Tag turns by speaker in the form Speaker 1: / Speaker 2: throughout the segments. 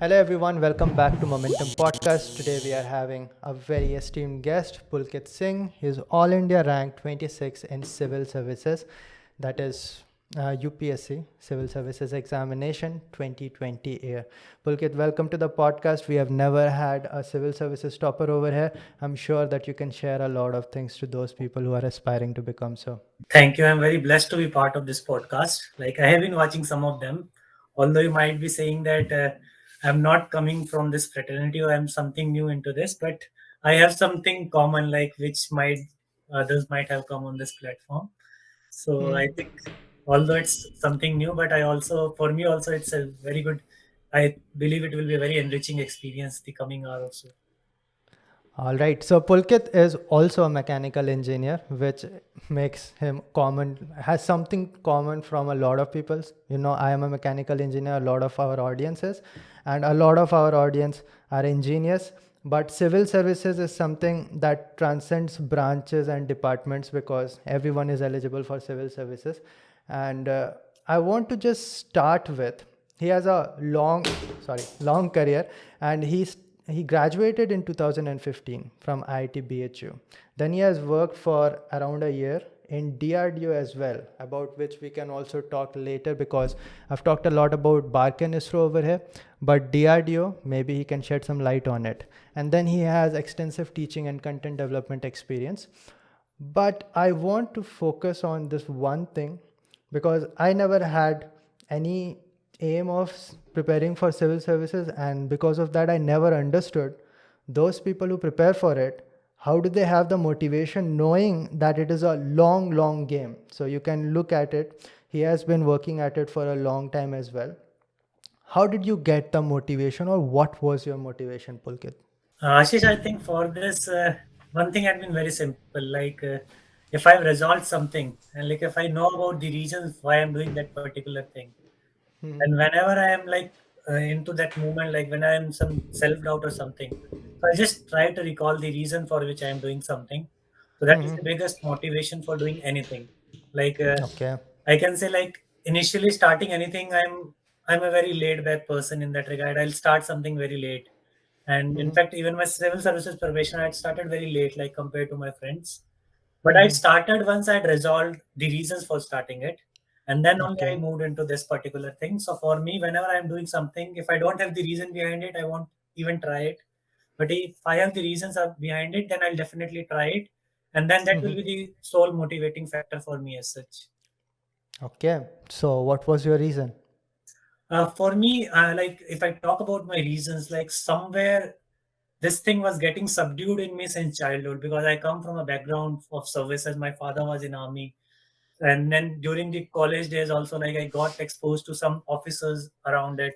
Speaker 1: Hello everyone, welcome back to Momentum Podcast. Today we are having a very esteemed guest, Pulkit Singh. He is All India ranked 26 in Civil Services, that is UPSC Civil Services Examination 2020 year. Pulkit, welcome to the podcast. We have never had a civil services topper over here. I'm sure that you can share a lot of things to those people who are aspiring to become so.
Speaker 2: Thank you. I'm very blessed to be part of this podcast. Like I have been watching some of them, although you might be saying that I'm not coming from this fraternity or I'm something new into this, but I have something common, like which might others might have come on this platform. So I think, although it's something new, but I also, for me also, it's a very good. I believe it will be a very enriching experience the coming hour also.
Speaker 1: All right. So Pulkit is also a mechanical engineer, which makes him common, has something common from a lot of people. I am a mechanical engineer, a lot of our audiences, and a lot of our audience are engineers. But civil services is something that transcends branches and departments because everyone is eligible for civil services. And I want to just start with, he has a long career, and he graduated in 2015 from IIT BHU. Then he has worked for around a year in DRDO as well, about which we can also talk later because I've talked a lot about BARC and ISRO over here, but DRDO, maybe he can shed some light on it. And then he has extensive teaching and content development experience. But I want to focus on this one thing because I never had any aim of preparing for civil services, and because of that I never understood those people who prepare for it, how do they have the motivation knowing that it is a long game. So you can look at it, he has been working at it for a long time as well. How did you get the motivation, or what was your motivation, Pulkit?
Speaker 2: Ashish, I think for this, one thing had been very simple. Like, if I've resolved something, and like if I know about the reasons why I'm doing that particular thing, and whenever I am like into that moment, like when I am some self doubt or something, so I just try to recall the reason for which I am doing something. So that is the biggest motivation for doing anything. Like,
Speaker 1: Okay.
Speaker 2: I can say, like initially starting anything, I'm a very laid back person in that regard. I'll start something very late, and in fact, even my civil services probation, I had started very late, like compared to my friends. But I started once I'd resolved the reasons for starting it, and then only I
Speaker 1: Okay.
Speaker 2: moved into this particular thing. So for me, whenever I'm doing something, if I don't have the reason behind it, I won't even try it. But if I have the reasons behind it, then I'll definitely try it, and then that will be the sole motivating factor for me as such.
Speaker 1: Okay, so what was your reason?
Speaker 2: For me, like if I talk about my reasons, like somewhere this thing was getting subdued in me since childhood because I come from a background of services. My father was in army, and then during the college days also, like I got exposed to some officers around it.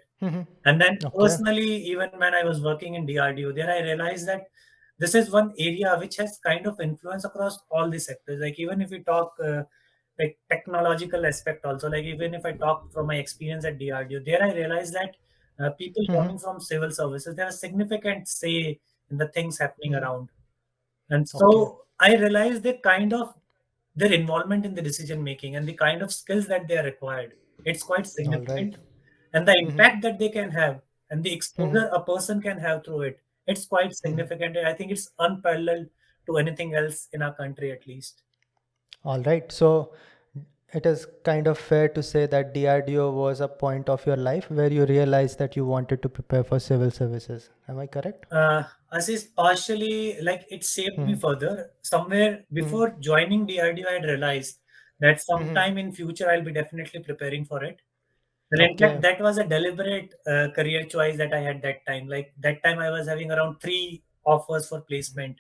Speaker 2: And then
Speaker 1: Okay.
Speaker 2: personally, even when I was working in DRDO, there I realized that this is one area which has kind of influence across all the sectors. Like even if we talk like technological aspect also, like even if I talk from my experience at DRDO, there I realized that people coming from civil services, they have a significant say in the things happening around. And
Speaker 1: Okay.
Speaker 2: so I realized the kind of their involvement in the decision making and the kind of skills that they are required. It's quite
Speaker 1: All right.
Speaker 2: significant. And the impact that they can have and the exposure a person can have through it, it's quite significant. I think it's unparalleled to anything else in our country, at least.
Speaker 1: All right. So it is kind of fair to say that DRDO was a point of your life where you realized that you wanted to prepare for civil services. Am I correct?
Speaker 2: As is partially like it shaped me further. Somewhere before joining DRDO, I had realized that sometime in future I'll be definitely preparing for it. And in fact,
Speaker 1: Okay.
Speaker 2: that was a deliberate career choice that I had that time. Like that time, I was having around three offers for placement.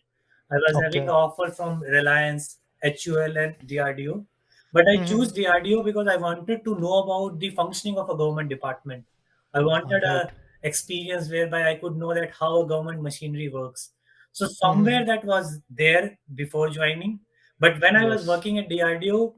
Speaker 2: I was having an
Speaker 1: Okay.
Speaker 2: offer from Reliance, HUL, and DRDO. But I chose DRDO because I wanted to know about the functioning of a government department. I
Speaker 1: All
Speaker 2: wanted
Speaker 1: right.
Speaker 2: a experience whereby I could know that how a government machinery works. So somewhere that was there before joining. But when I was
Speaker 1: Yes.
Speaker 2: working at DRDO,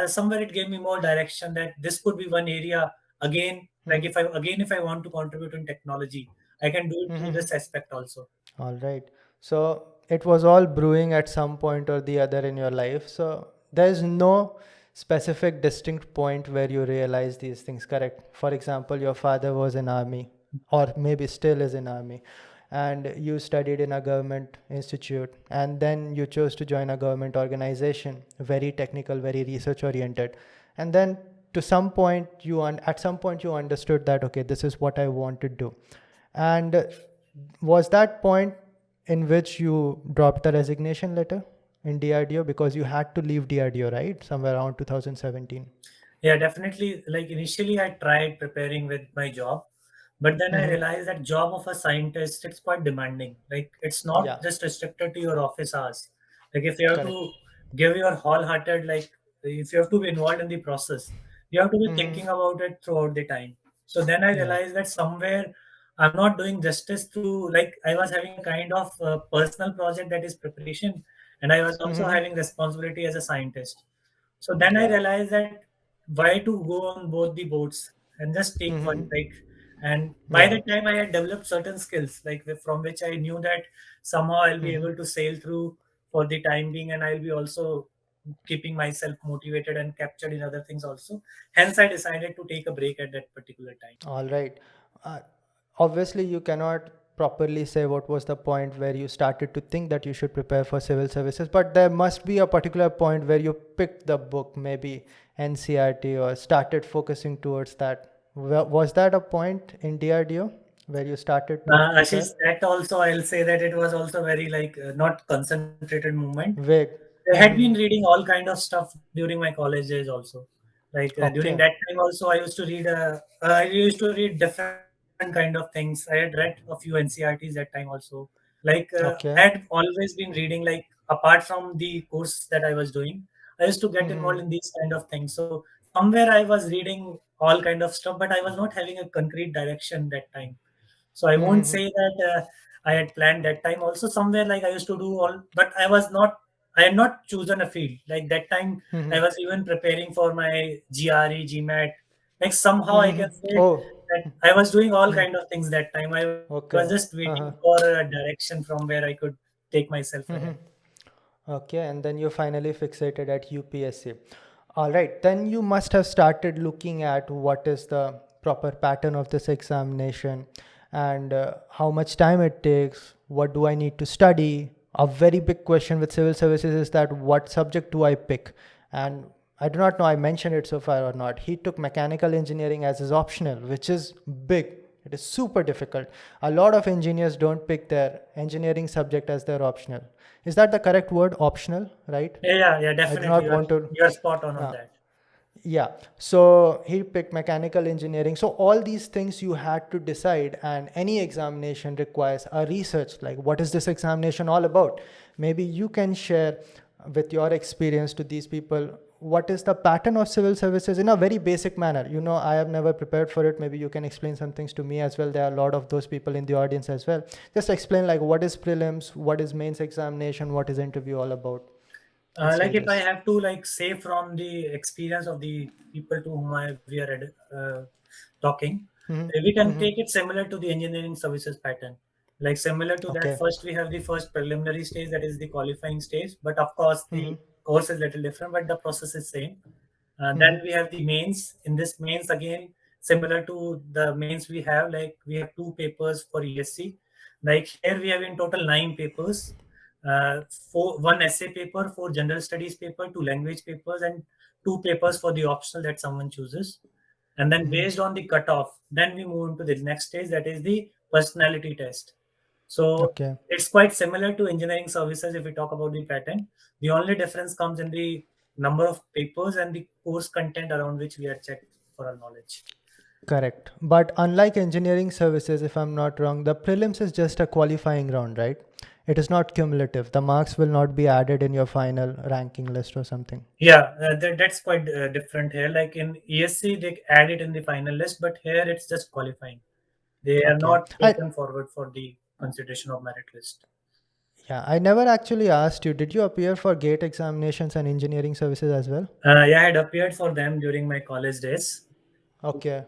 Speaker 2: somewhere it gave me more direction that this could be one area again. Like if I want to contribute in technology, I can do it through this aspect also.
Speaker 1: All right. So it was all brewing at some point or the other in your life. So there's no specific distinct point where you realize these things, correct? For example, your father was in army. or maybe still is in army, and you studied in a government institute, and then you chose to join a government organization, very technical, very research oriented, and then to some point at some point you understood that okay, this is what I want to do. And was that point in which you dropped the resignation letter in DRDO, because you had to leave DRDO, right, somewhere around 2017?
Speaker 2: Yeah, definitely. Like initially, I tried preparing with my job, but then I
Speaker 1: Mm-hmm.
Speaker 2: realized that job of a scientist, it's quite demanding. Like it's not
Speaker 1: Yeah,
Speaker 2: just restricted to your office hours. Like if you have
Speaker 1: correct.
Speaker 2: to give your wholehearted, like if you have to be involved in the process, you have to be
Speaker 1: Mm-hmm.
Speaker 2: thinking about it throughout the time. So then I
Speaker 1: Yeah.
Speaker 2: realized that somewhere I'm not doing justice to, like I was having a kind of personal project that is preparation, and I was also
Speaker 1: Mm-hmm.
Speaker 2: having responsibility as a scientist. So then I
Speaker 1: Yeah.
Speaker 2: realized that why to go on both the boats and just take one,
Speaker 1: Mm-hmm.
Speaker 2: like. And by
Speaker 1: Yeah.
Speaker 2: the time I had developed certain skills, like from which I knew that somehow I'll be
Speaker 1: Mm-hmm.
Speaker 2: able to sail through for the time being, and I'll be also keeping myself motivated and captured in other things also. Hence, I decided to take a break at that particular time.
Speaker 1: All right. Uh, Obviously, you cannot properly say what was the point where you started to think that you should prepare for civil services, but there must be a particular point where you picked the book, maybe NCRT, or started focusing towards that. Was that a point in DRDO where you started to
Speaker 2: Ashish,
Speaker 1: prepare?
Speaker 2: that also I'll say that it was also very like not concentrated movement.
Speaker 1: Vague.
Speaker 2: I had been
Speaker 1: Mm-hmm.
Speaker 2: reading all kind of stuff during my college days also. Like during
Speaker 1: Okay.
Speaker 2: that time also, I used to read different kind of things. I had read a few NCRTs that time also. Like I
Speaker 1: Okay.
Speaker 2: had always been reading, like apart from the course that I was doing, I used to get
Speaker 1: Mm-hmm.
Speaker 2: involved in these kind of things. So somewhere I was reading all kind of stuff, but I was not having a concrete direction that time. So I won't
Speaker 1: Mm-hmm.
Speaker 2: say that I had planned that time. Also, somewhere like I used to do all, but I was not. I had not chosen a field. Like that time, I
Speaker 1: Mm-hmm.
Speaker 2: was even preparing for my GRE, GMAT. Like somehow I can
Speaker 1: Mm-hmm.
Speaker 2: say
Speaker 1: Oh.
Speaker 2: that I was doing all
Speaker 1: Mm.
Speaker 2: kind of things that time. I was just
Speaker 1: Okay.
Speaker 2: waiting for
Speaker 1: Uh-huh.
Speaker 2: a direction from where I could take myself ahead.
Speaker 1: Mm-hmm. Okay, and then you finally fixated at UPSC. All right, then you must have started looking at what is the proper pattern of this examination, and how much time it takes, what do I need to study. A very big question with civil services is that what subject do I pick? And I do not know I mentioned it so far or not. He took mechanical engineering as his optional, which is big. It is super difficult. A lot of engineers don't pick their engineering subject as their optional. Is that the correct word, optional, right?
Speaker 2: Yeah,
Speaker 1: I do
Speaker 2: definitely.
Speaker 1: not want to.
Speaker 2: You're spot on
Speaker 1: Uh,
Speaker 2: that.
Speaker 1: yeah. So he picked mechanical engineering. So all these things you had to decide, and any examination requires a research. Like, what is this examination all about? Maybe you can share with your experience to these people what is the pattern of civil services in a very basic manner. I have never prepared for it. Maybe you can explain some things to me as well. There are a lot of those people in the audience as well. Just explain like what is prelims, what is mains examination, what is interview all about in
Speaker 2: Like if I
Speaker 1: stages.
Speaker 2: have to like say from the experience of the people to whom we are talking,
Speaker 1: Mm-hmm.
Speaker 2: we can
Speaker 1: Mm-hmm.
Speaker 2: take it similar to the engineering services pattern. Like similar to that,
Speaker 1: Okay.
Speaker 2: first we have the first preliminary stage, that is the qualifying stage. But of course,
Speaker 1: Mm-hmm.
Speaker 2: the course is little different, but the process is same.
Speaker 1: Mm-hmm.
Speaker 2: Then we have the mains. In this mains again, similar to the mains we have, like we have two papers for ESC. Like here we have in total 9 papers, one essay paper, four general studies paper, two language papers, and two papers for the optional that someone chooses. And then
Speaker 1: Mm-hmm.
Speaker 2: based on the cutoff, then we move into the next stage, that is the personality test. So
Speaker 1: Okay.
Speaker 2: it's quite similar to engineering services if we talk about the pattern. The only difference comes in the number of papers and the course content around which we are checked for our knowledge.
Speaker 1: Correct. But unlike engineering services, if I'm not wrong, the prelims is just a qualifying round, right? It is not cumulative. The marks will not be added in your final ranking list or something.
Speaker 2: Yeah, that's quite different here. Like in ESC, they add it in the final list, but here it's just qualifying. They are
Speaker 1: Okay.
Speaker 2: not taken forward for the consideration of merit list.
Speaker 1: I never actually asked you, did you appear for gate examinations and engineering services as well?
Speaker 2: Yeah, I had appeared for them during my college days.
Speaker 1: Okay.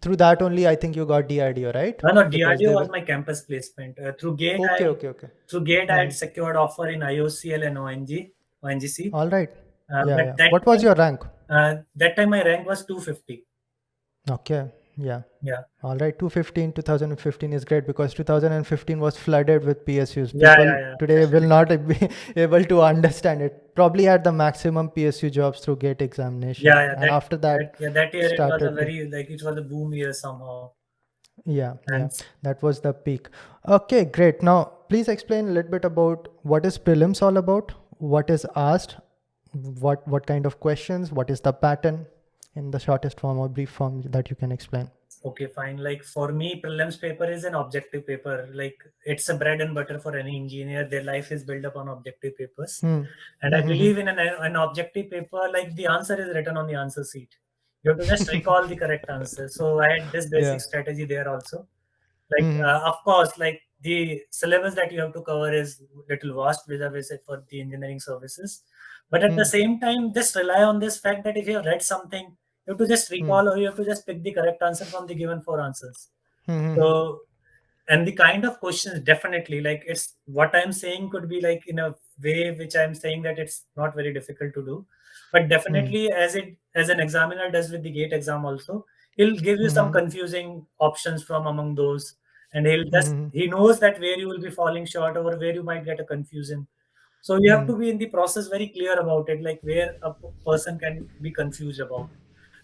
Speaker 1: Through that only, I think you got DRDO, right?
Speaker 2: No,
Speaker 1: Because
Speaker 2: DRDO
Speaker 1: they
Speaker 2: was
Speaker 1: will.
Speaker 2: my campus placement.
Speaker 1: Okay, okay, okay.
Speaker 2: Through Gate, I
Speaker 1: Mm-hmm.
Speaker 2: had secured offer in IOCL and ONGC.
Speaker 1: All right. Yeah,
Speaker 2: But
Speaker 1: yeah. What was your rank?
Speaker 2: that time my rank was 250.
Speaker 1: Okay. Yeah.
Speaker 2: Yeah.
Speaker 1: All right. 2015 is great because 2015 was flooded with PSUs.
Speaker 2: Yeah,
Speaker 1: People
Speaker 2: yeah, yeah,
Speaker 1: today will
Speaker 2: definitely.
Speaker 1: not be able to understand it. Probably had the maximum PSU jobs through GATE examination.
Speaker 2: Yeah, yeah,
Speaker 1: And after that,
Speaker 2: that year it was a
Speaker 1: started.
Speaker 2: very, like, it was a boom year somehow.
Speaker 1: Yeah, yeah,
Speaker 2: And
Speaker 1: that was the peak. Okay, great. Now, please explain a little bit about what is prelims all about, what is asked, what kind of questions, what is the pattern in the shortest form or brief form that you can explain.
Speaker 2: okay, fine. Like for me, prelims paper is an objective paper. Like it's a bread and butter for any engineer. Their life is built upon objective papers.
Speaker 1: Hmm.
Speaker 2: And I
Speaker 1: Hmm.
Speaker 2: believe in an objective paper, like the answer is written on the answer sheet. You have to just recall the correct answer. So I had this basic
Speaker 1: Yeah.
Speaker 2: strategy there also. Like,
Speaker 1: Hmm.
Speaker 2: of course, like the syllabus that you have to cover is little vast vis-a-vis for the engineering services. But at the
Speaker 1: Hmm.
Speaker 2: same time, just rely on this fact that if you have read something, you have to just
Speaker 1: Hmm.
Speaker 2: recall or you have to just pick the correct answer from the given four answers.
Speaker 1: Hmm.
Speaker 2: So, and the kind of questions, definitely, like it's what I'm saying could be like in a way which I'm saying that it's not very difficult to do, but
Speaker 1: Hmm.
Speaker 2: definitely as an examiner does with the gate exam also, he'll give you some
Speaker 1: Hmm.
Speaker 2: confusing options from among those, and
Speaker 1: Hmm.
Speaker 2: he knows that where you will be falling short or where you might get a confusion. So you have
Speaker 1: Hmm.
Speaker 2: to be in the process very clear about it, like where a person can be confused about.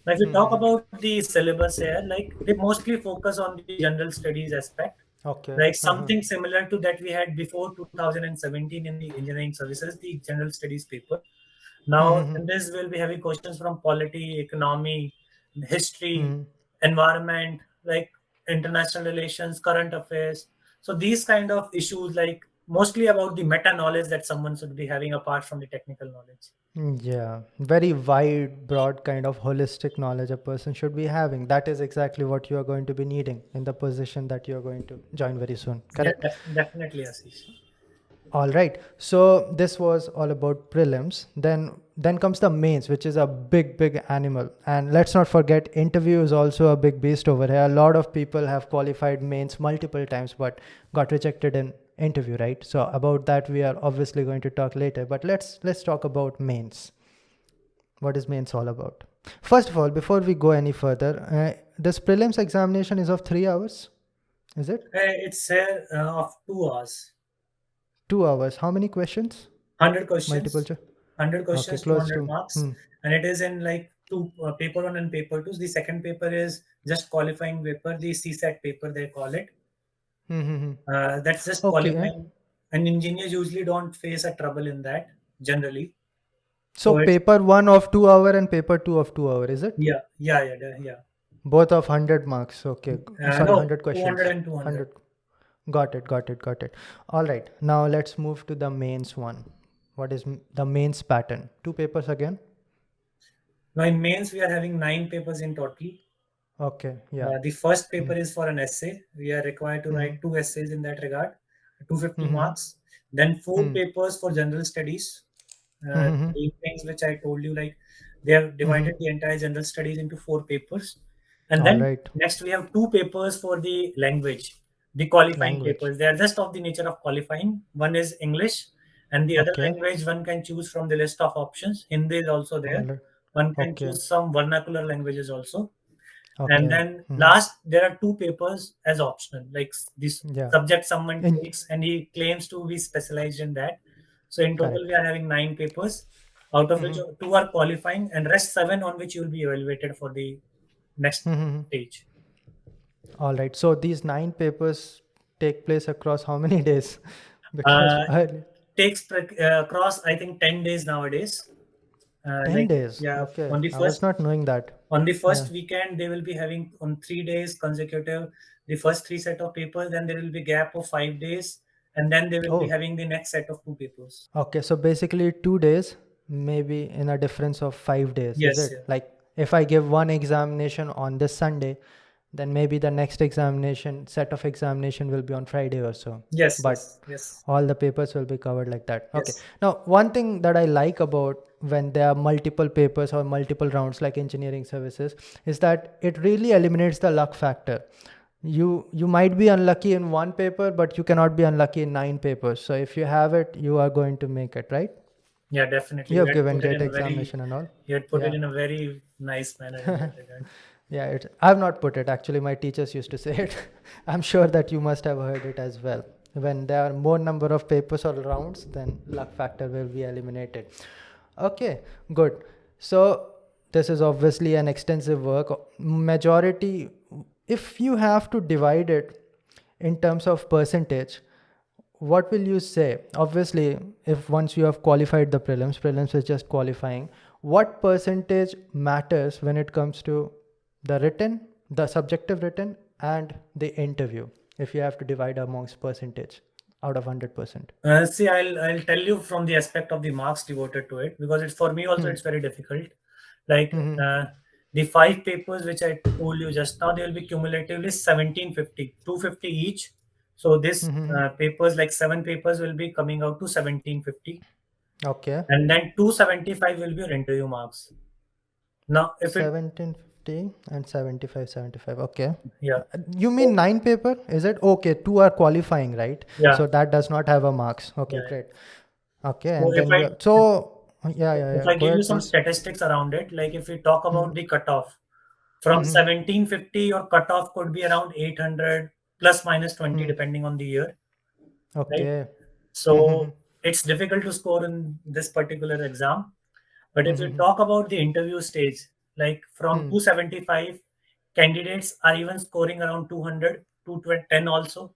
Speaker 2: Now, if you talk
Speaker 1: Hmm.
Speaker 2: about the syllabus here, like they mostly focus on the general studies aspect,
Speaker 1: Okay.
Speaker 2: like
Speaker 1: Hmm.
Speaker 2: something similar to that we had before 2017 in the engineering services, the general studies paper. Now,
Speaker 1: Hmm.
Speaker 2: in this, we'll be having questions from polity, economy, history,
Speaker 1: Hmm.
Speaker 2: environment, like international relations, current affairs. So these kind of issues, like mostly about the meta knowledge that someone should be having apart from the technical knowledge.
Speaker 1: Yeah, very wide, broad kind of holistic knowledge a person should be having. That is exactly what you are going to be needing in the position that you are going to join very soon.
Speaker 2: Yeah,
Speaker 1: Correct?
Speaker 2: definitely, Ashish.
Speaker 1: All right. So this was all about prelims. Then comes the mains, which is a big animal. And let's not forget, interview is also a big beast over here. A lot of people have qualified mains multiple times, but got rejected in interview, right? So about that we are obviously going to talk later. But let's talk about mains. What is mains all about? First of all, before we go any further, this prelims examination is of 3 hours. Is it
Speaker 2: It's here of 2 hours.
Speaker 1: 2 hours? How many questions?
Speaker 2: 100
Speaker 1: Multiple
Speaker 2: questions,
Speaker 1: choice.
Speaker 2: 100
Speaker 1: Okay,
Speaker 2: questions,
Speaker 1: close
Speaker 2: 200
Speaker 1: to.
Speaker 2: marks,
Speaker 1: Hmm.
Speaker 2: and it is in like two paper one and paper two. The second paper is just qualifying paper, the CSAT paper they call it.
Speaker 1: Mm-hmm.
Speaker 2: That's just
Speaker 1: Okay.
Speaker 2: qualifying, and engineers usually don't face a trouble in that generally.
Speaker 1: So
Speaker 2: So it's
Speaker 1: paper one of 2 hour and paper two of 2 hour, is it?
Speaker 2: yeah.
Speaker 1: Both of 100 marks. Okay. Sorry,
Speaker 2: No,
Speaker 1: 100
Speaker 2: 200
Speaker 1: questions.
Speaker 2: and 200.
Speaker 1: 100. Got it. All right. Now let's move to the mains one. What is the mains pattern? Two papers again?
Speaker 2: Now in mains we are having 9 papers in total.
Speaker 1: Okay. Yeah.
Speaker 2: The first paper
Speaker 1: Mm-hmm.
Speaker 2: is for an essay. We are required to
Speaker 1: Mm-hmm.
Speaker 2: write two essays in that regard, 250
Speaker 1: Mm-hmm.
Speaker 2: marks. Then four
Speaker 1: Mm-hmm.
Speaker 2: papers for general studies.
Speaker 1: Mm-hmm.
Speaker 2: The things which I told you, like they have
Speaker 1: Mm-hmm.
Speaker 2: divided the entire general studies into four papers. And
Speaker 1: All
Speaker 2: then
Speaker 1: right.
Speaker 2: next we have two papers for the language, the qualifying
Speaker 1: Language.
Speaker 2: papers. They are just of the nature of qualifying. One is English, and the other
Speaker 1: Okay.
Speaker 2: language one can choose from the list of options. Hindi is also
Speaker 1: All
Speaker 2: there.
Speaker 1: right.
Speaker 2: One can
Speaker 1: Okay.
Speaker 2: choose some vernacular languages also. And
Speaker 1: Okay.
Speaker 2: then
Speaker 1: Mm-hmm.
Speaker 2: last, there are two papers as optional, like this
Speaker 1: Yeah.
Speaker 2: subject someone
Speaker 1: In
Speaker 2: takes and he claims to be specialized in that. So in total, we
Speaker 1: correct.
Speaker 2: are having 9 papers, out of which
Speaker 1: Mm-hmm.
Speaker 2: two are qualifying, and rest seven on which you will be evaluated for the next
Speaker 1: Mm-hmm.
Speaker 2: stage.
Speaker 1: All right. So these 9 papers take place across how many days? Because
Speaker 2: Uh, across, I think, 10 days nowadays.
Speaker 1: 10
Speaker 2: Like
Speaker 1: days.
Speaker 2: yeah,
Speaker 1: Okay. I was not knowing that.
Speaker 2: on the
Speaker 1: Yeah.
Speaker 2: first weekend they will be having on 3 days consecutive the first three set of papers. Then there will be gap of 5 days, and then they will be
Speaker 1: Oh,
Speaker 2: having the next set of two papers.
Speaker 1: okay. So basically 2 days, maybe in a difference of 5 days, is
Speaker 2: Yes,
Speaker 1: it?
Speaker 2: yeah.
Speaker 1: Like if I give one examination on this Sunday, then maybe the next examination, set of examination will be on Friday or so.
Speaker 2: Yes,
Speaker 1: But
Speaker 2: yes, yes,
Speaker 1: all the papers will be covered like that. Okay.
Speaker 2: yes.
Speaker 1: Now, one thing that I like about when there are multiple papers or multiple rounds like engineering services is that it really eliminates the luck factor. You might be unlucky in one paper, but you cannot be unlucky in 9 papers. So if you have it, you are going to make it, right?
Speaker 2: Yeah, definitely.
Speaker 1: You have given gate examination and all.
Speaker 2: You had put it
Speaker 1: Yeah.
Speaker 2: in a very nice manner in that regard.
Speaker 1: Yeah, I've not put it. Actually, my teachers used to say it. I'm sure that you must have heard it as well. When there are more number of papers or rounds, then luck factor will be eliminated. Okay, good. So this is obviously an extensive work. Majority, if you have to divide it in terms of percentage, what will you say? Obviously, if once you have qualified the prelims is just qualifying. What percentage matters when it comes to the written, the subjective written, and the interview? If you have to divide amongst percentage out of 100%.
Speaker 2: See, I'll tell you from the aspect of the marks devoted to it, because it's for me also
Speaker 1: Hmm.
Speaker 2: it's very difficult. Like
Speaker 1: Hmm.
Speaker 2: the five papers which I told you just now, they will be cumulatively 1750, 250 each. So this
Speaker 1: Hmm.
Speaker 2: papers, like seven papers, will be coming out to 1750,
Speaker 1: Okay.
Speaker 2: and then 275 will be your interview marks. Now, if it
Speaker 1: 1750 and 75, 75. Okay.
Speaker 2: yeah,
Speaker 1: You mean
Speaker 2: so,
Speaker 1: nine paper? Is it okay? Two are qualifying, right?
Speaker 2: yeah,
Speaker 1: So that does not have a marks. Okay,
Speaker 2: yeah.
Speaker 1: great. Okay,
Speaker 2: So
Speaker 1: and then you so yeah, yeah,
Speaker 2: if
Speaker 1: yeah.
Speaker 2: I
Speaker 1: Go
Speaker 2: give you
Speaker 1: ahead,
Speaker 2: some
Speaker 1: please.
Speaker 2: statistics around it, like if we talk
Speaker 1: Hmm.
Speaker 2: about the cutoff, from
Speaker 1: Hmm.
Speaker 2: 1750, your cutoff could be around 800 plus minus 20,
Speaker 1: Hmm.
Speaker 2: depending on the year, right?
Speaker 1: Okay. Hmm.
Speaker 2: So it's difficult to score in this particular exam. But if you
Speaker 1: Hmm.
Speaker 2: talk about the interview stage, like from
Speaker 1: Hmm.
Speaker 2: 275, candidates are even scoring around 200, 210 also.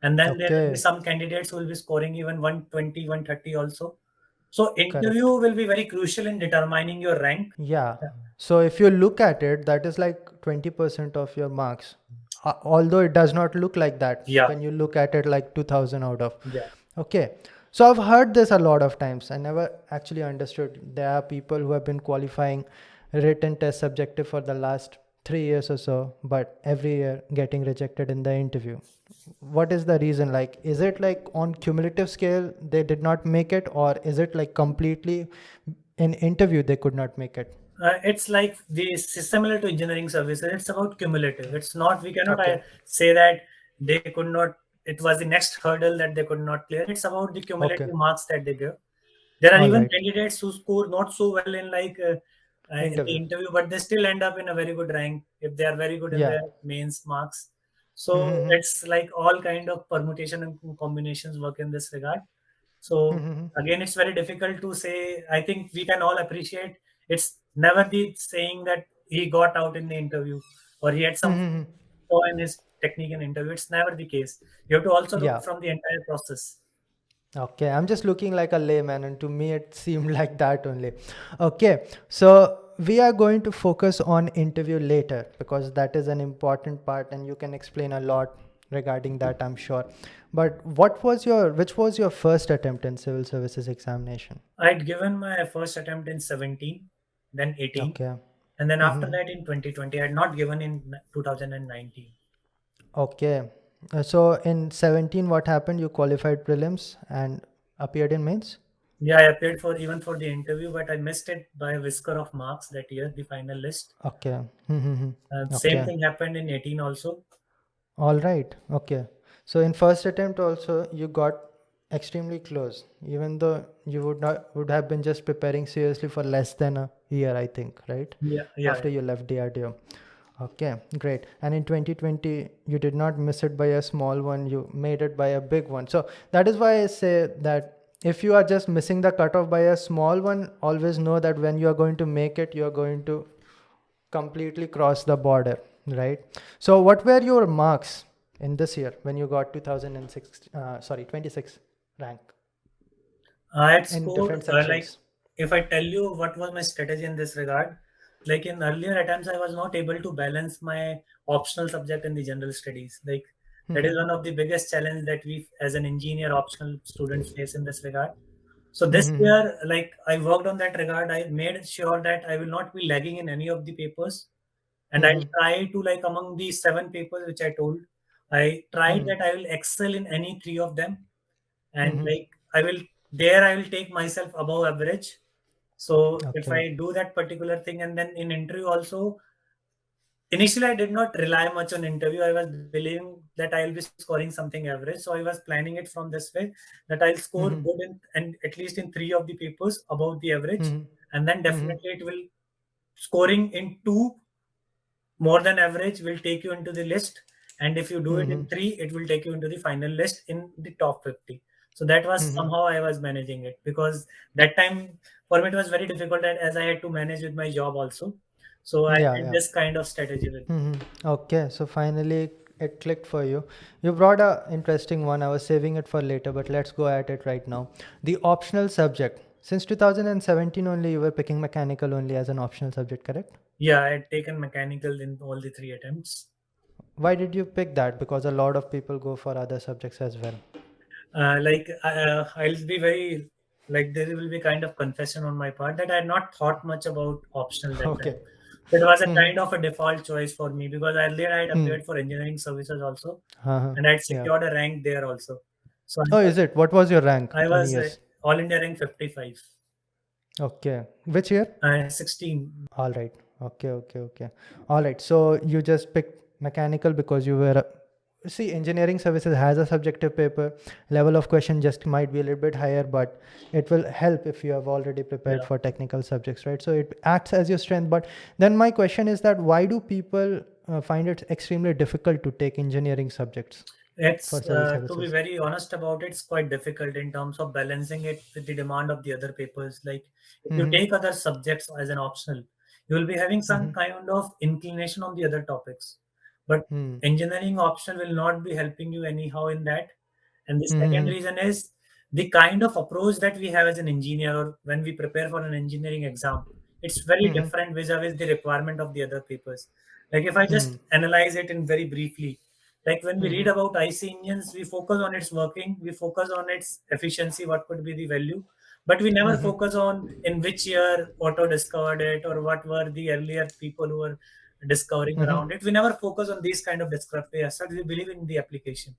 Speaker 2: And then there will be
Speaker 1: Okay.
Speaker 2: some candidates who will be scoring even 120, 130 also. So interview
Speaker 1: Correct.
Speaker 2: will be very crucial in determining your rank.
Speaker 1: Yeah. So if you look at it, that is like 20% of your marks. Although it does not look like that
Speaker 2: Yeah,
Speaker 1: when you look at it like 2000 out of.
Speaker 2: yeah,
Speaker 1: Okay. So I've heard this a lot of times. I never actually understood. There are people who have been qualifying written test subjective for the last 3 years or so, but every year getting rejected in the interview. What is the reason? Like, is it like on cumulative scale they did not make it, or is it like completely in interview they could not make it?
Speaker 2: it's like similar to engineering services. It's about cumulative. It's not, we cannot
Speaker 1: Okay.
Speaker 2: say that they could not, it was the next hurdle that they could not clear. It's about the
Speaker 1: Okay.
Speaker 2: cumulative marks that they give. There are
Speaker 1: All
Speaker 2: even
Speaker 1: right.
Speaker 2: candidates who score not so well in in the
Speaker 1: Interview.
Speaker 2: interview, but they still end up in a very good rank if they are very good in
Speaker 1: Yeah.
Speaker 2: their mains marks. So
Speaker 1: Mm-hmm.
Speaker 2: it's like all kind of permutation and combinations work in this regard. So
Speaker 1: Mm-hmm.
Speaker 2: again, it's very difficult to say. I think we can all appreciate it's never the saying that he got out in the interview or he had some
Speaker 1: Mm-hmm.
Speaker 2: flaw in his technique in interview. It's never the case. You have to also look
Speaker 1: Yeah.
Speaker 2: from the entire process.
Speaker 1: Okay, I'm just looking like a layman, and to me, it seemed like that only. Okay, so we are going to focus on interview later because that is an important part, and you can explain a lot regarding that, I'm sure. But which was your first attempt in civil services examination?
Speaker 2: I'd given my first attempt in 17, then 18,
Speaker 1: Okay.
Speaker 2: and then after
Speaker 1: Mm-hmm.
Speaker 2: that in 2020. I had not given in 2019.
Speaker 1: Okay. So in 17, what happened? You qualified prelims and appeared in mains?
Speaker 2: Yeah, I appeared for even for the interview, but I missed it by a whisker of marks that year, the final list.
Speaker 1: Okay. Mm-hmm.
Speaker 2: Same
Speaker 1: Okay.
Speaker 2: thing happened in 18 also.
Speaker 1: All right. Okay. So in first attempt also you got extremely close, even though you would have been just preparing seriously for less than a year, I think, right?
Speaker 2: Yeah, yeah,
Speaker 1: After you left DRDO. Okay, great. And in 2020, you did not miss it by a small one, you made it by a big one. So that is why I say that if you are just missing the cutoff by a small one, always know that when you are going to make it, you are going to completely cross the border, right? So what were your marks in this year when you got 2006, 26 rank
Speaker 2: I had
Speaker 1: in
Speaker 2: scored
Speaker 1: different
Speaker 2: like
Speaker 1: sections?
Speaker 2: if I tell you what was my strategy in this regard, like in earlier attempts, I was not able to balance my optional subject in the general studies. Like that is
Speaker 1: Mm-hmm.
Speaker 2: one of the biggest challenge that we as an engineer optional students face in this regard. So this
Speaker 1: Mm-hmm.
Speaker 2: year, like I worked on that regard. I made sure that I will not be lagging in any of the papers, and I'll
Speaker 1: Mm-hmm.
Speaker 2: try to like among the seven papers which I told, I tried
Speaker 1: Mm-hmm.
Speaker 2: that I will excel in any three of them, and
Speaker 1: Mm-hmm.
Speaker 2: like I will take myself above average. So if
Speaker 1: Okay.
Speaker 2: I do that particular thing, and then in interview also, initially I did not rely much on interview. I was believing that I'll be scoring something average. So I was planning it from this way that I'll score
Speaker 1: Mm-hmm.
Speaker 2: good in and at least in three of the papers above the average,
Speaker 1: Mm-hmm.
Speaker 2: and then
Speaker 1: Mm-hmm.
Speaker 2: definitely it will scoring in two more than average will take you into the list, and if you do it in
Speaker 1: Mm-hmm.
Speaker 2: 3, it will take you into the final list in the top 50. So that was
Speaker 1: Mm-hmm.
Speaker 2: somehow I was managing it, because that time for me it was very difficult, as I had to manage with my job also. So I
Speaker 1: Yeah,
Speaker 2: did
Speaker 1: yeah.
Speaker 2: this kind of strategy with.
Speaker 1: Okay, so finally it clicked for you. You brought a interesting one. I was saving it for later, but let's go at it right now. The optional subject. Since 2017 only, you were picking mechanical only as an optional subject, correct?
Speaker 2: Yeah, I had taken mechanical in all the 3 attempts.
Speaker 1: Why did you pick that? Because a lot of people go for other subjects as well.
Speaker 2: I'll be very, like, there will be kind of confession on my part that I had not thought much about optional that
Speaker 1: Okay.
Speaker 2: time. It was a
Speaker 1: Mm-hmm.
Speaker 2: kind of a default choice for me, because earlier I had
Speaker 1: Hmm.
Speaker 2: appeared for engineering services also,
Speaker 1: Uh-huh.
Speaker 2: and I had
Speaker 1: Yeah.
Speaker 2: secured a rank there also. So
Speaker 1: Oh, is it? What was your rank
Speaker 2: I
Speaker 1: in
Speaker 2: was
Speaker 1: ES?
Speaker 2: all India rank 55,
Speaker 1: Okay. Which year?
Speaker 2: 16.
Speaker 1: All right. Okay, okay, okay. All right. So you just picked mechanical because you were. See, engineering services has a subjective paper. Level of question just might be a little bit higher, but it will help if you have already prepared
Speaker 2: Yeah.
Speaker 1: for technical subjects, right? So it acts as your strength. But then my question is that why do people find it extremely difficult to take engineering subjects for
Speaker 2: It's
Speaker 1: civil
Speaker 2: to be
Speaker 1: services?
Speaker 2: very honest about it, it's quite difficult in terms of balancing it with the demand of the other papers. Like, if you
Speaker 1: Mm-hmm.
Speaker 2: take other subjects as an optional, you will be having some
Speaker 1: Mm-hmm.
Speaker 2: kind of inclination on the other topics. But engineering option will not be helping you anyhow in that. And the second
Speaker 1: Mm-hmm.
Speaker 2: reason is the kind of approach that we have as an engineer, or when we prepare for an engineering exam. It's very
Speaker 1: Mm-hmm.
Speaker 2: different vis-a-vis the requirement of the other papers. Like, if I
Speaker 1: Mm-hmm.
Speaker 2: just analyze it in very briefly, like when we read
Speaker 1: Mm-hmm.
Speaker 2: about IC engines, we focus on its working, we focus on its efficiency, what could be the value, but we never
Speaker 1: Mm-hmm.
Speaker 2: focus on in which year Otto discovered it, or what were the earlier people who were discovering
Speaker 1: Mm-hmm.
Speaker 2: around it. We never focus on these kind of descriptive as such. We believe in the application.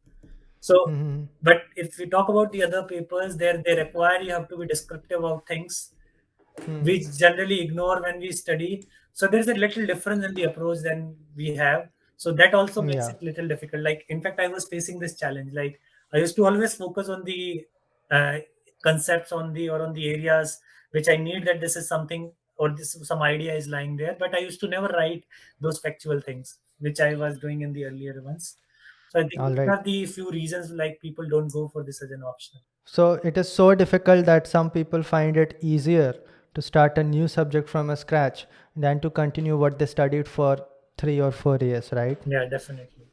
Speaker 2: So,
Speaker 1: Mm-hmm.
Speaker 2: but if we talk about the other papers, there they require you have to be descriptive about things
Speaker 1: Hmm.
Speaker 2: we generally ignore when we study. So there's a little difference in the approach than we have. So that also makes
Speaker 1: Yeah.
Speaker 2: it little difficult. Like, in fact, I was facing this challenge. Like, I used to always focus on the uh, concepts, on the, or on the areas which I need, that this is something, or this some idea is lying there. But I used to never write those factual things which I was doing in the earlier ones. So I think
Speaker 1: All
Speaker 2: these
Speaker 1: right.
Speaker 2: are the few reasons like people don't go for this as an option.
Speaker 1: So it is so difficult that some people find it easier to start a new subject from a scratch than to continue what they studied for 3 or 4 years, right?
Speaker 2: Yeah, definitely.